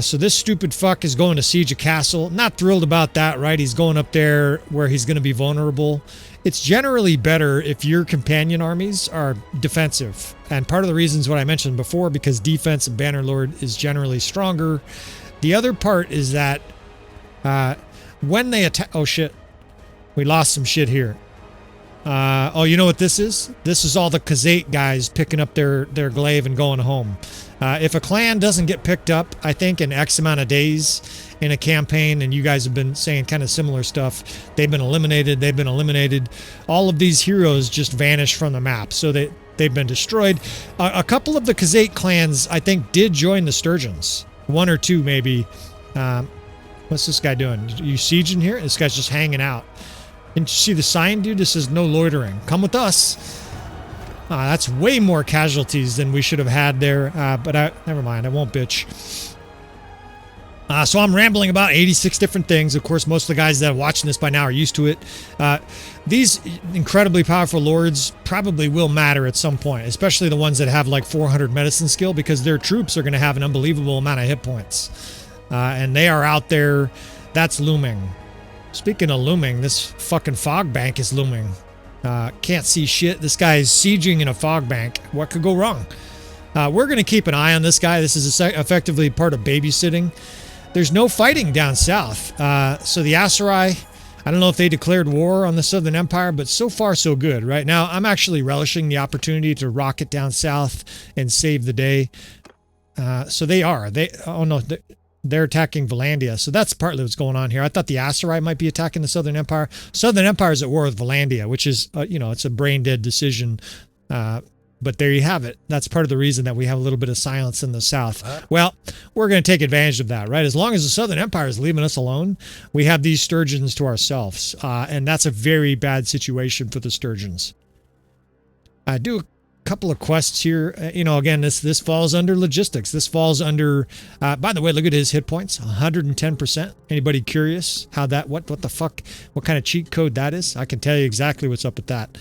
So this stupid fuck is going to siege a castle. Not thrilled about that, right? He's going up there where he's going to be vulnerable. It's generally better if your companion armies are defensive. And part of the reason is what I mentioned before, because defense in Bannerlord is generally stronger. The other part is that when they attack... Oh, shit. We lost some shit here. Oh, you know what this is? This is all the Khazait guys picking up their glaive and going home. If a clan doesn't get picked up, I think, in X amount of days in a campaign, and you guys have been saying kind of similar stuff, they've been eliminated. All of these heroes just vanish from the map, so they've been destroyed. A couple of the Khazait clans, I think, did join the Sturgians. 1 or 2, maybe. What's this guy doing? You sieging here? This guy's just hanging out. And you see the sign, dude? This is no loitering. Come with us. That's way more casualties than we should have had there. But never mind. I won't bitch. So I'm rambling about 86 different things. Of course, most of the guys that are watching this by now are used to it. These incredibly powerful lords probably will matter at some point, especially the ones that have like 400 medicine skill, because their troops are going to have an unbelievable amount of hit points. And they are out there. That's looming. Speaking of looming, this fucking fog bank is looming. Can't see shit. This guy is sieging in a fog bank. What could go wrong? We're going to keep an eye on this guy. This is effectively part of babysitting. There's no fighting down south. So the Aserai, I don't know if they declared war on the Southern Empire, but so far so good. Right now, I'm actually relishing the opportunity to rocket down south and save the day. So they are. They're attacking Valandia. So that's partly what's going on here. I thought the Aserai might be attacking the Southern Empire. Southern Empire is at war with Valandia, which is, it's a brain-dead decision. But there you have it. That's part of the reason that we have a little bit of silence in the south. Well, we're going to take advantage of that, right? As long as the Southern Empire is leaving us alone, we have these Sturgians to ourselves. And that's a very bad situation for the Sturgians. I do a couple of quests here. Again, this falls under logistics. This falls under, by the way, look at his hit points, 110%. Anybody curious how that, what the fuck, what kind of cheat code that is? I can tell you exactly what's up with that.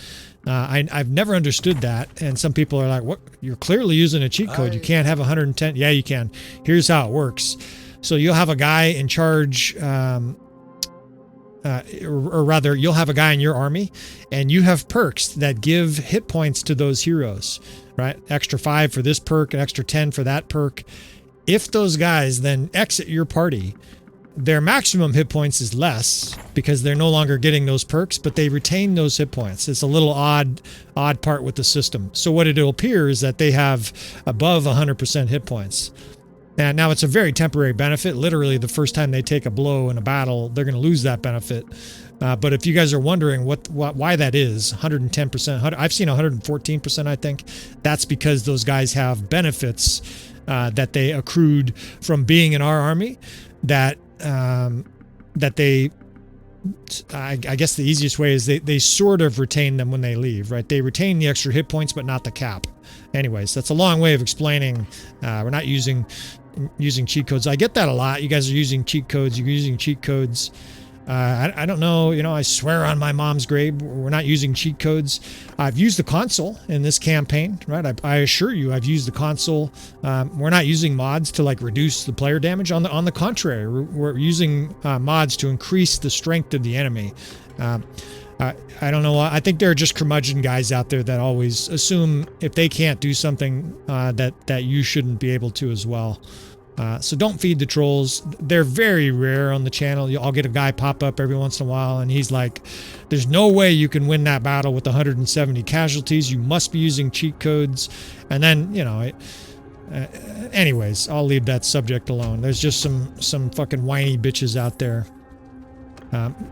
I've never understood that, and some people are like, "What? You're clearly using a cheat code. You can't have 110." Yeah, you can. Here's how it works. So you'll have a guy in charge, or rather, you'll have a guy in your army, and you have perks that give hit points to those heroes, right? Extra 5 for this perk, an extra 10 for that perk. If those guys then exit your party, their maximum hit points is less because they're no longer getting those perks, but they retain those hit points. It's a little odd part with the system. So what it'll appear is that they have above 100% hit points. And now it's a very temporary benefit. Literally, the first time they take a blow in a battle, they're going to lose that benefit. But if you guys are wondering why that is, 110%, I've seen 114%, I think. That's because those guys have benefits that they accrued from being in our army that they, I guess the easiest way is they sort of retain them when they leave, right? They retain the extra hit points, but not the cap. Anyways, that's a long way of explaining. We're not using cheat codes. I get that a lot. You guys are using cheat codes. You're using cheat codes. I don't know. I swear on my mom's grave, we're not using cheat codes. I've used the console in this campaign, right? I assure you, I've used the console. We're not using mods to like reduce the player damage. On the contrary, we're using mods to increase the strength of the enemy. I don't know. I think there are just curmudgeon guys out there that always assume if they can't do something that you shouldn't be able to as well. So don't feed the trolls. They're very rare on the channel. I'll get a guy pop up every once in a while and he's like, there's no way you can win that battle with 170 casualties. You must be using cheat codes. And then, anyways, I'll leave that subject alone. There's just some fucking whiny bitches out there.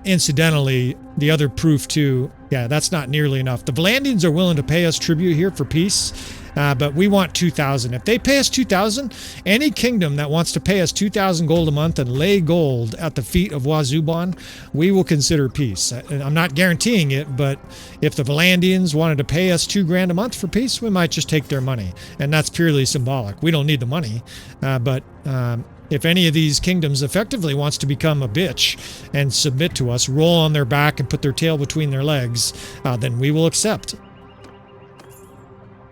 Incidentally, the other proof too, yeah, that's not nearly enough. The Valandians are willing to pay us tribute here for peace, but we want 2,000. If they pay us 2,000, any kingdom that wants to pay us 2,000 gold a month and lay gold at the feet of Wazu, we will consider peace. I'm not guaranteeing it, but if the Valandians wanted to pay us $2,000 a month for peace, we might just take their money, and that's purely symbolic. We don't need the money, but if any of these kingdoms effectively wants to become a bitch and submit to us, roll on their back and put their tail between their legs, then we will accept.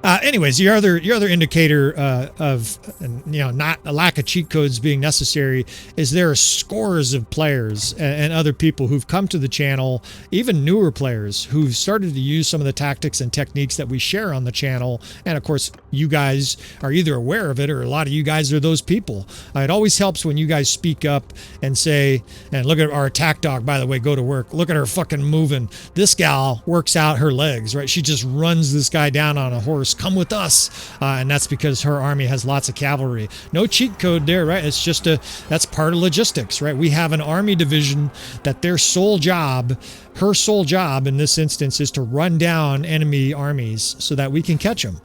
Anyways, your other indicator of not a lack of cheat codes being necessary is there are scores of players and other people who've come to the channel, even newer players who've started to use some of the tactics and techniques that we share on the channel. And of course, you guys are either aware of it or a lot of you guys are those people. It always helps when you guys speak up and say, and look at our attack dog, by the way, go to work. Look at her fucking moving. This gal works out her legs, right? She just runs this guy down on a horse. Come with us, and that's because her army has lots of cavalry. No cheat code there, right? It's just that's part of logistics, right? We have an army division that their sole job, her sole job in this instance, is to run down enemy armies so that we can catch them,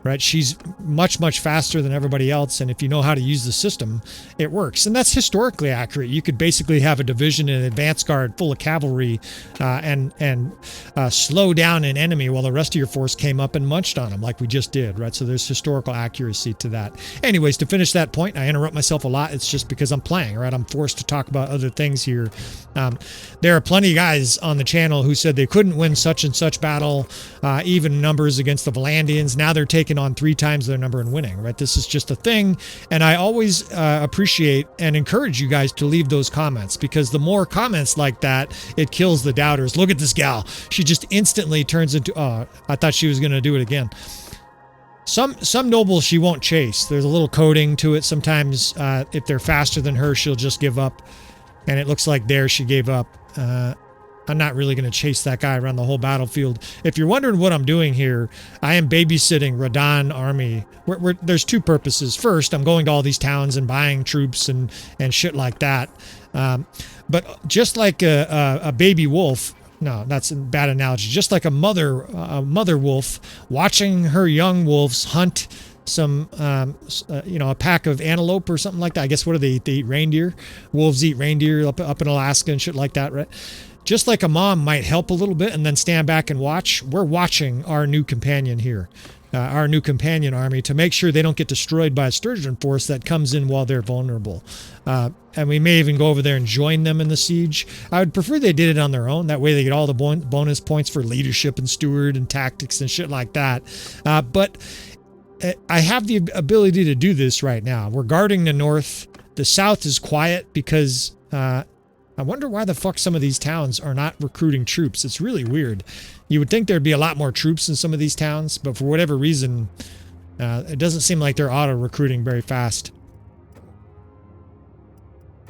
right? She's much, much faster than everybody else. And if you know how to use the system, it works. And that's historically accurate. You could basically have a division in advance guard full of cavalry and slow down an enemy while the rest of your force came up and munched on them like we just did, right? So there's historical accuracy to that. Anyways, to finish that point, I interrupt myself a lot. It's just because I'm playing, right? I'm forced to talk about other things here. There are plenty of guys on the channel who said they couldn't win such and such battle, even numbers against the Valandians. Now they're taking on 3 times their number and winning, right? This is just a thing. And I always appreciate and encourage you guys to leave those comments, because the more comments like that, it kills the doubters. Look at this gal. She just instantly turns into, oh, I thought she was going to do it again. Some nobles she won't chase. There's a little coding to it. Sometimes if they're faster than her, she'll just give up. And it looks like there she gave up. I'm not really going to chase that guy around the whole battlefield. If you're wondering what I'm doing here, I am babysitting Radan army. There's 2 purposes. First, I'm going to all these towns and buying troops and shit like that. But just like a baby wolf, no, that's a bad analogy. Just like a mother wolf watching her young wolves hunt some, a pack of antelope or something like that. I guess, what do they eat? Reindeer? Wolves eat reindeer up in Alaska and shit like that, right? Just like a mom might help a little bit and then stand back and watch, we're watching our new companion here, our new companion army, to make sure they don't get destroyed by a Sturgian force that comes in while they're vulnerable. And we may even go over there and join them in the siege. I would prefer they did it on their own. That way they get all the bonus points for leadership and steward and tactics and shit like that. But I have the ability to do this right now. We're guarding the north. The south is quiet because I wonder why the fuck some of these towns are not recruiting troops. It's really weird. You would think there'd be a lot more troops in some of these towns, but for whatever reason, it doesn't seem like they're auto-recruiting very fast.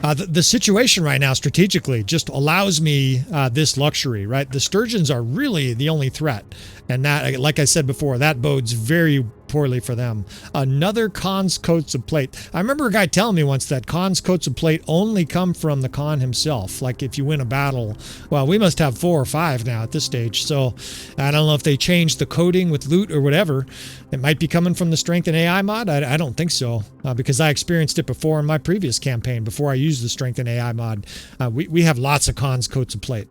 The situation right now strategically just allows me this luxury, right? The Sturgians are really the only threat. And that, like I said before, that bodes very poorly for them. Another Khan's coats of plate. I remember a guy telling me once that Khan's coats of plate only come from the Khan himself. Like if you win a battle, well, we must have 4 or 5 now at this stage. So I don't know if they changed the coding with loot or whatever. It might be coming from the strength and AI mod. I don't think so, because I experienced it before in my previous campaign before I used the strength and AI mod. We have lots of Khan's coats of plate.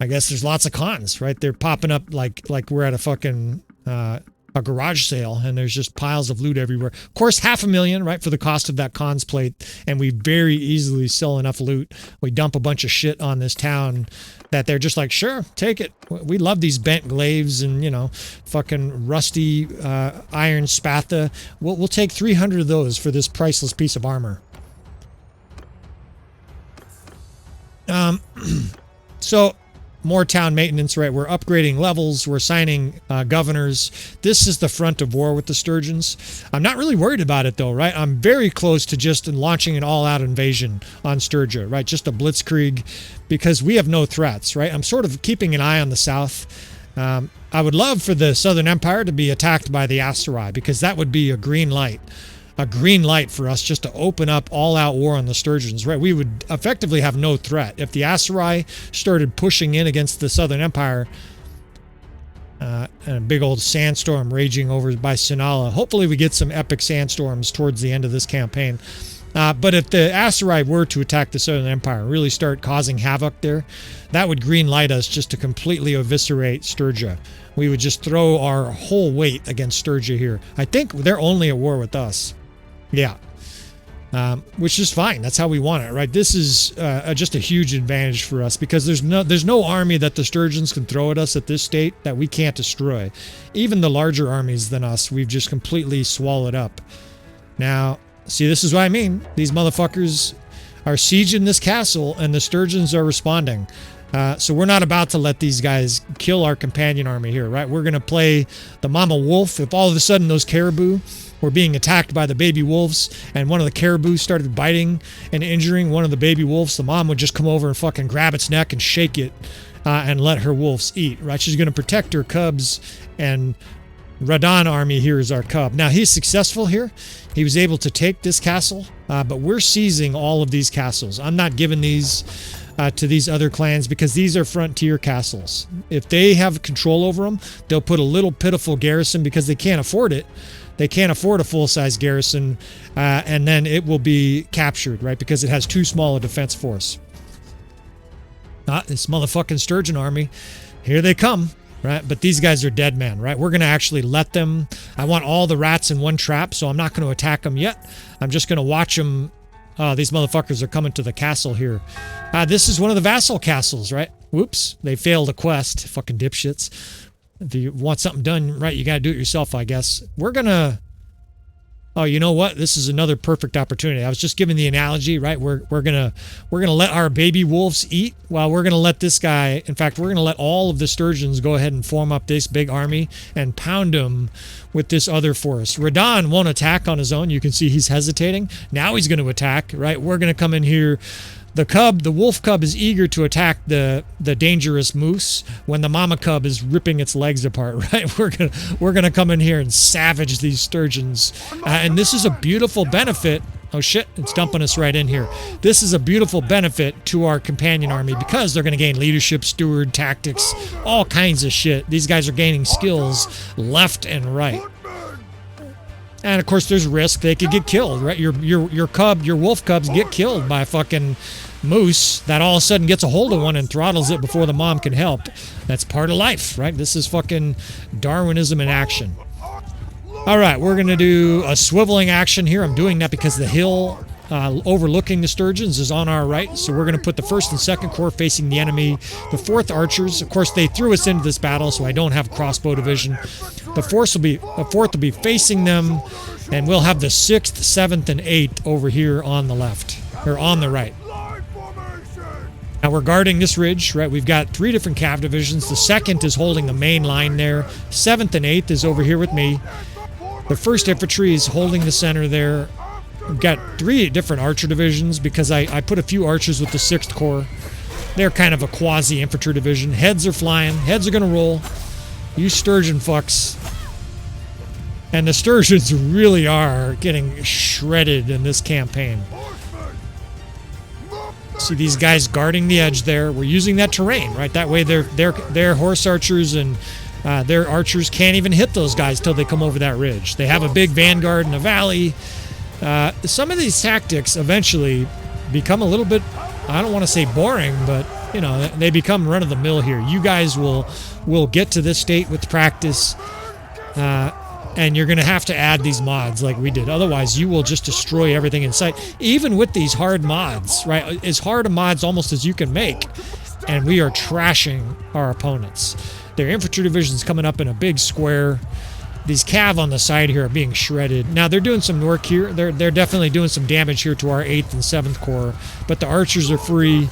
I guess there's lots of Khans, right? They're popping up like we're at a fucking a garage sale, and there's just piles of loot everywhere. Of course, $500,000, right, for the cost of that Khan's plate, and we very easily sell enough loot. We dump a bunch of shit on this town that they're just like, sure, take it. We love these bent glaives and, fucking rusty iron spatha. We'll take 300 of those for this priceless piece of armor. So more town maintenance, right? We're upgrading levels. We're assigning governors. This is the front of war with the Sturgians. I'm not really worried about it, though, right? I'm very close to just launching an all-out invasion on Sturgia, right? Just a blitzkrieg, because we have no threats, right? I'm sort of keeping an eye on the south. I would love for the Southern Empire to be attacked by the Aserai, because that would be a green light. A green light for us just to open up all-out war on the Sturgians, right? We would effectively have no threat. If the Aserai started pushing in against the Southern Empire, and a big old sandstorm raging over by Sinala, hopefully we get some epic sandstorms towards the end of this campaign. But if the Aserai were to attack the Southern Empire and really start causing havoc there, that would green light us just to completely eviscerate Sturgia. We would just throw our whole weight against Sturgia here. I think they're only at war with us. Yeah, which is fine. That's how we want it, right? This is just a huge advantage for us, because there's no army that the Sturgians can throw at us at this state that we can't destroy. Even the larger armies than us, we've just completely swallowed up. Now, see, this is what I mean. These motherfuckers are sieging this castle, and the Sturgians are responding. So we're not about to let these guys kill our companion army here, right? We're going to play the mama wolf. If all of a sudden those caribou were being attacked by the baby wolves, and one of the caribou started biting and injuring one of the baby wolves, the mom would just come over and fucking grab its neck and shake it and let her wolves eat, right? She's going to protect her cubs, and Radan army here is our cub. Now, he's successful here. He was able to take this castle, but we're seizing all of these castles. I'm not giving these to these other clans, because these are frontier castles. If they have control over them, they'll put a little pitiful garrison because they can't afford it. They can't afford a full-size garrison, and then it will be captured, right? Because it has too small a defense force. This motherfucking Sturgian army, here they come, right? But these guys are dead men, right? We're going to actually let them. I want all the rats in one trap, so I'm not going to attack them yet. I'm just going to watch them. These motherfuckers are coming to the castle here. This is one of the vassal castles, right? Whoops, they failed a quest. Fucking dipshits. If you want something done right, you got to do it yourself, I guess. We're going to... Oh, you know what? This is another perfect opportunity. I was just giving the analogy, right? We're gonna let our baby wolves eat, while we're gonna let this guy. In fact, we're gonna let all of the Sturgians go ahead and form up this big army and pound them with this other force. Radon won't attack on his own. You can see he's hesitating. Now he's going to attack, right? We're gonna come in here. The wolf cub is eager to attack the dangerous moose when the mama cub is ripping its legs apart, right? We're gonna come in here and savage these Sturgians, and this is a beautiful benefit. Oh shit, it's dumping us right in here. This is a beautiful benefit to our companion army because they're gonna gain leadership, steward, tactics, all kinds of shit. These guys are gaining skills left and right. And of course, there's risk. They could get killed, right? Your wolf cubs get killed by a fucking moose that all of a sudden gets a hold of one and throttles it before the mom can help. That's part of life, right? This is fucking Darwinism in action. All right, we're going to do a swiveling action here. I'm doing that because the hill overlooking the Sturgians is on our right. So we're going to put the 1st and 2nd Corps facing the enemy. The 4th Archers, of course, they threw us into this battle, so I don't have crossbow division. The 4th will be facing them, and we'll have the 6th, 7th, and 8th over here on the left, or on the right. Now we're guarding this ridge, right? We've got 3 different cav divisions. The 2nd is holding the main line there. 7th and 8th is over here with me. The 1st Infantry is holding the center there. We've got 3 different archer divisions because I put a few archers with the 6th Corps. They're kind of a quasi-infantry division. Heads are flying. Heads are going to roll. You Sturgian fucks. And the Sturgians really are getting shredded in this campaign. See these guys guarding the edge there. We're using that terrain, right? That way their horse archers and their archers can't even hit those guys till they come over that ridge. They have a big vanguard in the valley. Some of these tactics eventually become a little bit, I don't want to say boring, but you know, they become run-of-the-mill here. You guys will get to this state with practice, and you're going to have to add these mods like we did. Otherwise, you will just destroy everything in sight. Even with these hard mods, right? As hard a mods almost as you can make, and we are trashing our opponents. Their infantry division's coming up in a big square. These cav on the side here are being shredded. Now, they're doing some work here. They're definitely doing some damage here to our 8th and 7th Corps, but the archers are free.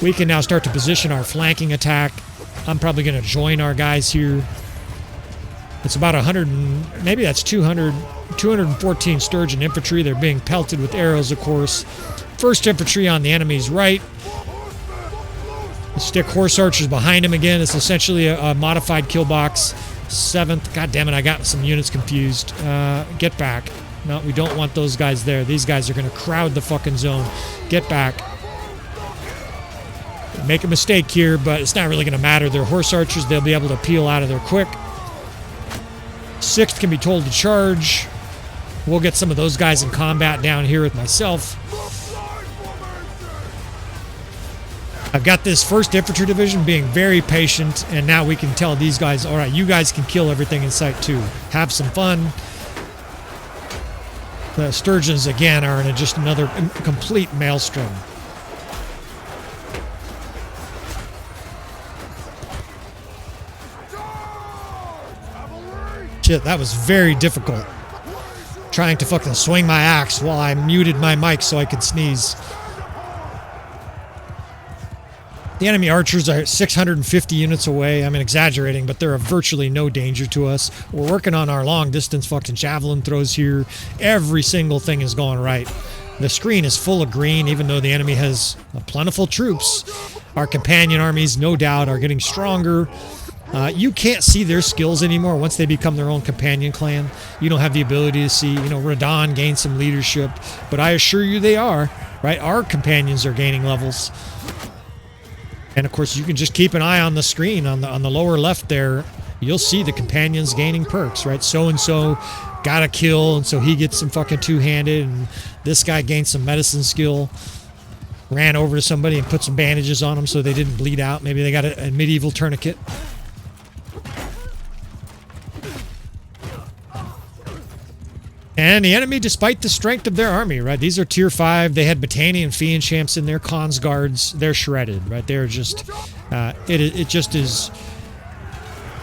We can now start to position our flanking attack. I'm probably going to join our guys here. It's about 100, maybe that's 214 Sturgian infantry. They're being pelted with arrows, of course. 1st Infantry on the enemy's right. Stick horse archers behind him again. It's essentially a modified kill box. 7th, god damn it, I got some units confused. Get back. No, we don't want those guys there. These guys are going to crowd the fucking zone. Get back. Make a mistake here, but it's not really going to matter. They're horse archers. They'll be able to peel out of there quick. 6th can be told to charge. We'll get some of those guys in combat down here with myself. I've got this 1st Infantry Division being very patient, and now we can tell these guys, all right, you guys can kill everything in sight too. Have some fun. The Sturgians, again, are in just another complete maelstrom. Shit, that was very difficult. Trying to fucking swing my axe while I muted my mic so I could sneeze. The enemy archers are 650 units away. I'm exaggerating, but they're of virtually no danger to us. We're working on our long-distance fucking javelin throws here. Every single thing is going right. The screen is full of green, even though the enemy has plentiful troops. Our companion armies, no doubt, are getting stronger. You can't see their skills anymore once they become their own companion clan. You don't have the ability to see, you know, Radon gain some leadership, but I assure you they are, right? Our companions are gaining levels. And of course, you can just keep an eye on the screen on the lower left there. You'll see the companions gaining perks, right? So and so got a kill, and so he gets some fucking two-handed, and this guy gained some medicine skill. Ran over to somebody and put some bandages on them so they didn't bleed out. Maybe they got a medieval tourniquet. And the enemy, despite the strength of their army, right? These are tier 5. They had Battanian Fiend champs in there, Khans guards. They're shredded, right? They're just, it just is.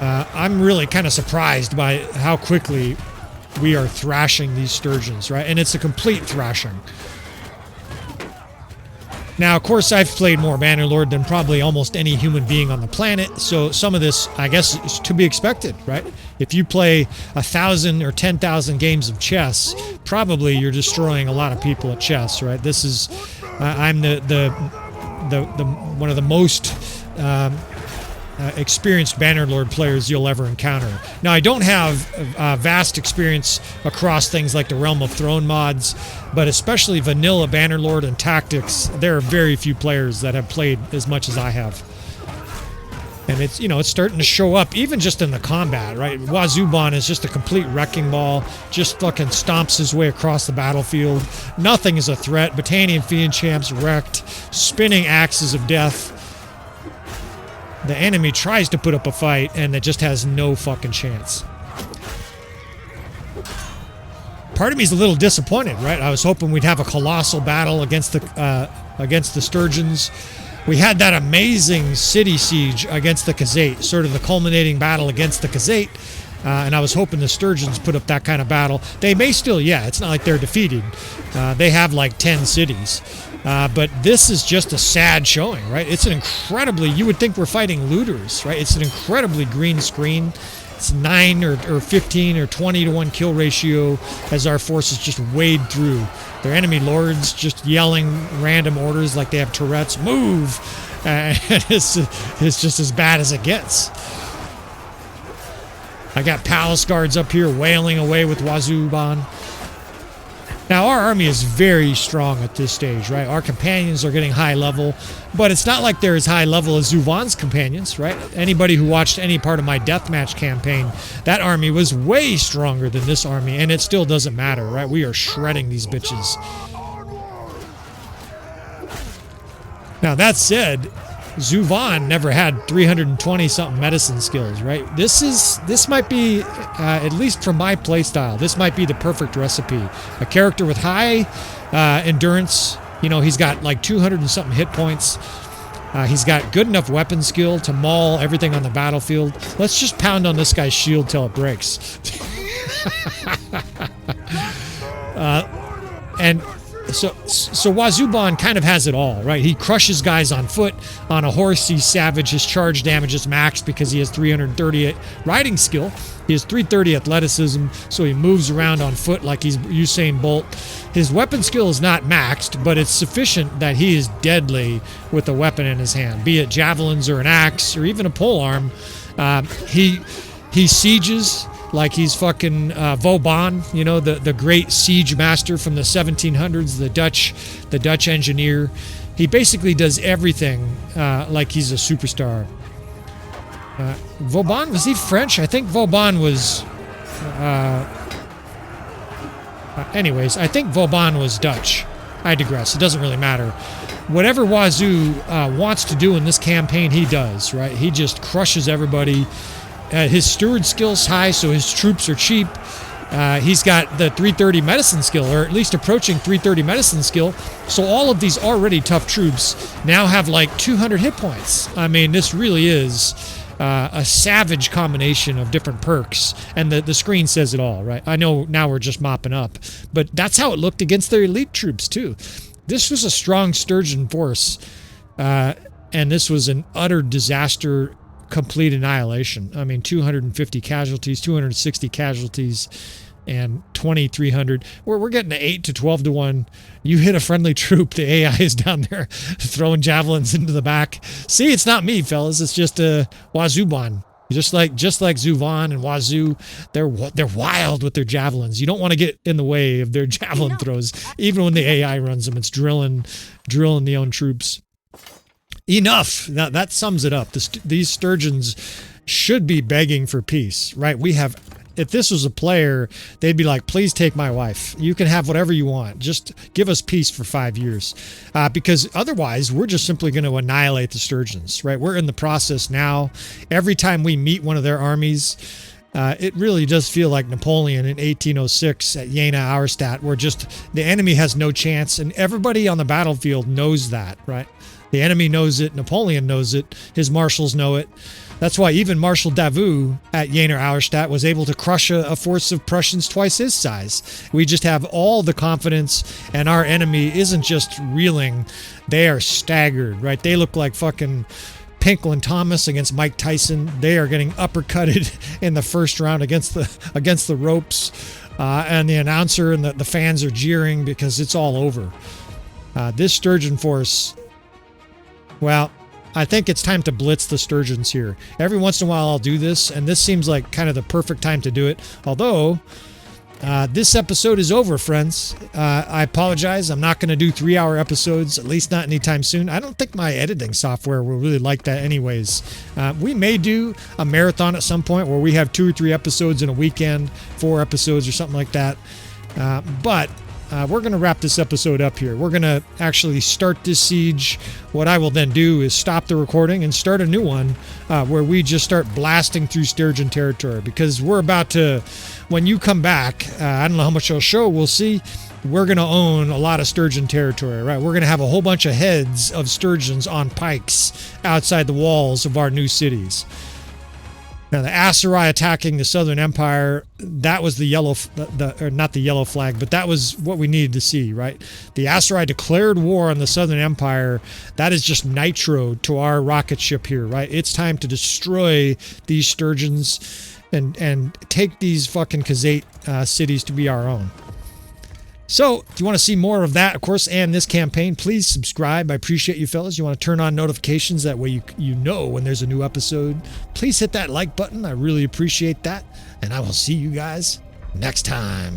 I'm really kind of surprised by how quickly we are thrashing these Sturgians, right? And it's a complete thrashing. Now, of course, I've played more Bannerlord than probably almost any human being on the planet, so some of this, I guess, is to be expected, right? If you play 1,000 or 10,000 games of chess, probably you're destroying a lot of people at chess, right? This is, I'm the one of the most experienced Bannerlord players you'll ever encounter. Now, I don't have vast experience across things like the Realm of Throne mods, but especially vanilla Bannerlord and Tactics, there are very few players that have played as much as I have. And it's, you know, it's starting to show up even just in the combat, right? Wazu is just a complete wrecking ball, just fucking stomps his way across the battlefield. Nothing is a threat. Battanian Fiend champs wrecked, spinning axes of death. The enemy tries to put up a fight, and it just has no fucking chance. Part of me is a little disappointed, right? I was hoping we'd have a colossal battle against the Sturgians. We had that amazing city siege against the Khazate, sort of the culminating battle against the Khazate, and I was hoping the Sturgians put up that kind of battle. They may still, yeah, it's not like they're defeated. They have like 10 cities. But this is just a sad showing, right? It's an incredibly, you would think we're fighting looters, right? It's an incredibly green screen. It's 9 or 15 or 20 to 1 kill ratio as our forces just wade through. Their enemy lords just yelling random orders like they have Tourette's, move! And it's just as bad as it gets. I got palace guards up here wailing away with Wazu. Now, our army is very strong at this stage, right? Our companions are getting high level, but it's not like they're as high level as Zuvan's companions, right? Anybody who watched any part of my deathmatch campaign, that army was way stronger than this army, and it still doesn't matter, right? We are shredding these bitches. Now, that said, Zuvan never had 320-something medicine skills, right? This might be, at least from my playstyle, this might be the perfect recipe. A character with high endurance, you know, he's got like 200 and something hit points. He's got good enough weapon skill to maul everything on the battlefield. Let's just pound on this guy's shield till it breaks. And so Wazu kind of has it all, right? He crushes guys on foot. On a horse, he's savage. His charge damage is maxed because he has 330 riding skill. He has 330 athleticism, so he moves around on foot like he's Usain Bolt. His weapon skill is not maxed, but it's sufficient that he is deadly with a weapon in his hand, be it javelins or an axe or even a polearm. He sieges like he's fucking Vauban, you know, the great siege master from the 1700s, the Dutch engineer. He basically does everything like he's a superstar. Vauban, was he French? I think Vauban was... anyways, I think Vauban was Dutch. I digress. It doesn't really matter. Whatever Wazu wants to do in this campaign, he does, right? He just crushes everybody. His steward skill's high, so his troops are cheap. He's got the 330 medicine skill, or at least approaching 330 medicine skill. So all of these already tough troops now have like 200 hit points. I mean, this really is a savage combination of different perks, and the screen says it all, right? I know now we're just mopping up, but that's how it looked against their elite troops too. This was a strong Sturgian force, and this was an utter disaster, complete annihilation. I mean, 250 casualties, 260 casualties, and 2,300. We're getting to 8 to 12 to 1. You hit a friendly troop, the AI is down there throwing javelins into the back. See, it's not me, fellas. It's just Wazuban. Just like Zuvan and Wazu, they're wild with their javelins. You don't want to get in the way of their javelin throws. Even when the AI runs them, it's drilling the own troops. Enough. Now, that sums it up. These Sturgians should be begging for peace, right? We have... If this was a player, they'd be like, please take my wife. You can have whatever you want. Just give us peace for 5 years. Because otherwise, we're just simply going to annihilate the Sturgians, right? We're in the process now. Every time we meet one of their armies, it really does feel like Napoleon in 1806 at Jena Auerstadt, where just the enemy has no chance, and everybody on the battlefield knows that, right? The enemy knows it. Napoleon knows it. His marshals know it. That's why even Marshal Davout at Jena Auerstadt was able to crush a force of Prussians twice his size. We just have all the confidence, and our enemy isn't just reeling. They are staggered, right? They look like fucking Pinkel Thomas against Mike Tyson. They are getting uppercutted in the first round against the ropes. And the announcer and the fans are jeering because it's all over. This Sturgian force, well... I think it's time to blitz the Sturgians here. Every once in a while I'll do this, and this seems like kind of the perfect time to do it. Although, this episode is over, friends. I apologize. I'm not going to do 3-hour episodes, at least not anytime soon. I don't think my editing software will really like that anyways. We may do a marathon at some point where we have 2 or 3 episodes in a weekend, 4 episodes or something like that. But we're going to wrap this episode up here. We're going to actually start this siege. What I will then do is stop the recording and start a new one where we just start blasting through Sturgian territory, because we're about to, when you come back, I don't know how much I'll show, we'll see, we're going to own a lot of Sturgian territory, right? We're going to have a whole bunch of heads of Sturgians on pikes outside the walls of our new cities. Now, the Aserai attacking the Southern Empire, that was the yellow, or not the yellow flag, but that was what we needed to see, right? The Aserai declared war on the Southern Empire. That is just nitro to our rocket ship here, right? It's time to destroy these Sturgians and take these fucking Khazate cities to be our own. So, if you want to see more of that, of course, and this campaign, please subscribe. I appreciate you fellas. You want to turn on notifications, that way you know when there's a new episode. Please hit that like button. I really appreciate that. And I will see you guys next time.